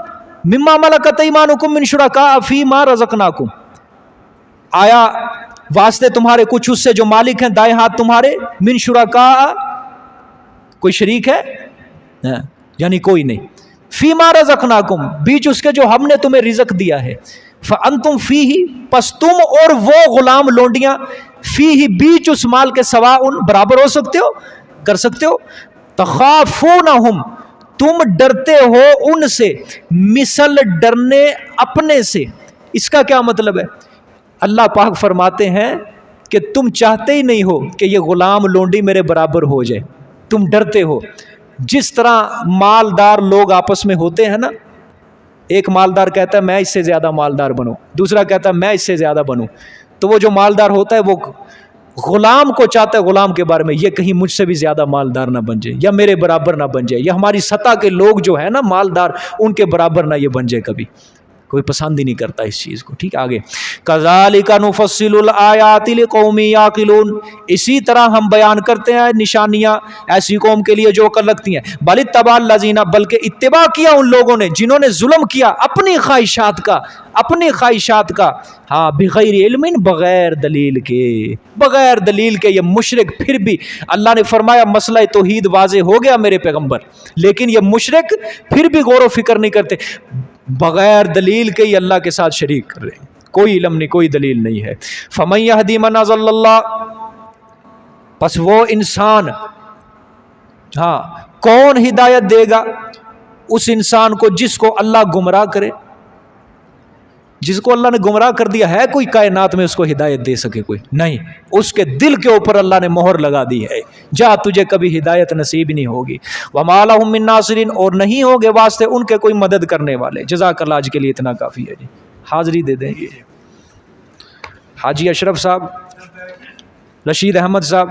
Speaker 1: مما ملکت ایمانکم من شرکاء فیما رزقناکم، آیا واسطے تمہارے کچھ اس سے جو مالک ہیں دائیں ہاتھ تمہارے، من شرکاء کوئی شریک ہے؟ یعنی کوئی نہیں. فیما رزقناکم بیچ اس کے جو ہم نے تمہیں رزق دیا ہے. فانتم فیہ پس تم اور وہ غلام لونڈیاں، فیہ بیچ اس مال کے سواء برابر ہو سکتے ہو، کر سکتے ہو. تخافونہم تم ڈرتے ہو ان سے، مثل ڈرنے اپنے سے. اس کا کیا مطلب ہے؟ اللہ پاک فرماتے ہیں کہ تم چاہتے ہی نہیں ہو کہ یہ غلام لونڈی میرے برابر ہو جائے، تم ڈرتے ہو. جس طرح مالدار لوگ آپس میں ہوتے ہیں نا، ایک مالدار کہتا ہے میں اس سے زیادہ مالدار بنوں، دوسرا کہتا ہے میں اس سے زیادہ بنوں. تو وہ جو مالدار ہوتا ہے وہ غلام کو چاہتا ہے غلام کے بارے میں یہ کہیں مجھ سے بھی زیادہ مالدار نہ بن جائے، یا میرے برابر نہ بن جائے، یا ہماری سطح کے لوگ جو ہیں نا مالدار ان کے برابر نہ یہ بن جائے. کبھی کوئی پسند ہی نہیں کرتا اس چیز کو. ٹھیک آگے، کذالک نفصل الآیات لقوم یعقلون، اسی طرح ہم بیان کرتے ہیں نشانیاں ایسی قوم کے لیے جو عقل رکھتی ہیں. بل اتبع الذین، بلکہ اتباع کیا ان لوگوں نے جنہوں نے ظلم کیا اپنی خواہشات کا، اپنی خواہشات کا. ہاں بغیر علم، بغیر دلیل کے، بغیر دلیل کے. یہ مشرک پھر بھی اللہ نے فرمایا مسئلہ توحید واضح ہو گیا میرے پیغمبر، لیکن یہ مشرک پھر بھی غور و فکر نہیں کرتے، بغیر دلیل کے ہی اللہ کے ساتھ شریک کر رہے ہیں، کوئی علم نہیں، کوئی دلیل نہیں ہے. فمن یہدی من اضل اللہ، پس وہ انسان، ہاں کون ہدایت دے گا اس انسان کو جس کو اللہ گمراہ کرے؟ جس کو اللہ نے گمراہ کر دیا ہے کوئی کائنات میں اس کو ہدایت دے سکے؟ کوئی نہیں. اس کے دل کے اوپر اللہ نے مہر لگا دی ہے، جا تجھے کبھی ہدایت نصیب نہیں ہوگی. وما لهم من ناصرین، اور نہیں ہوگے واسطے ان کے کوئی مدد کرنے والے. جزاک اللہ، آج کے لیے اتنا کافی ہے جی. حاضری دے دیں گے حاجی اشرف صاحب، رشید احمد صاحب.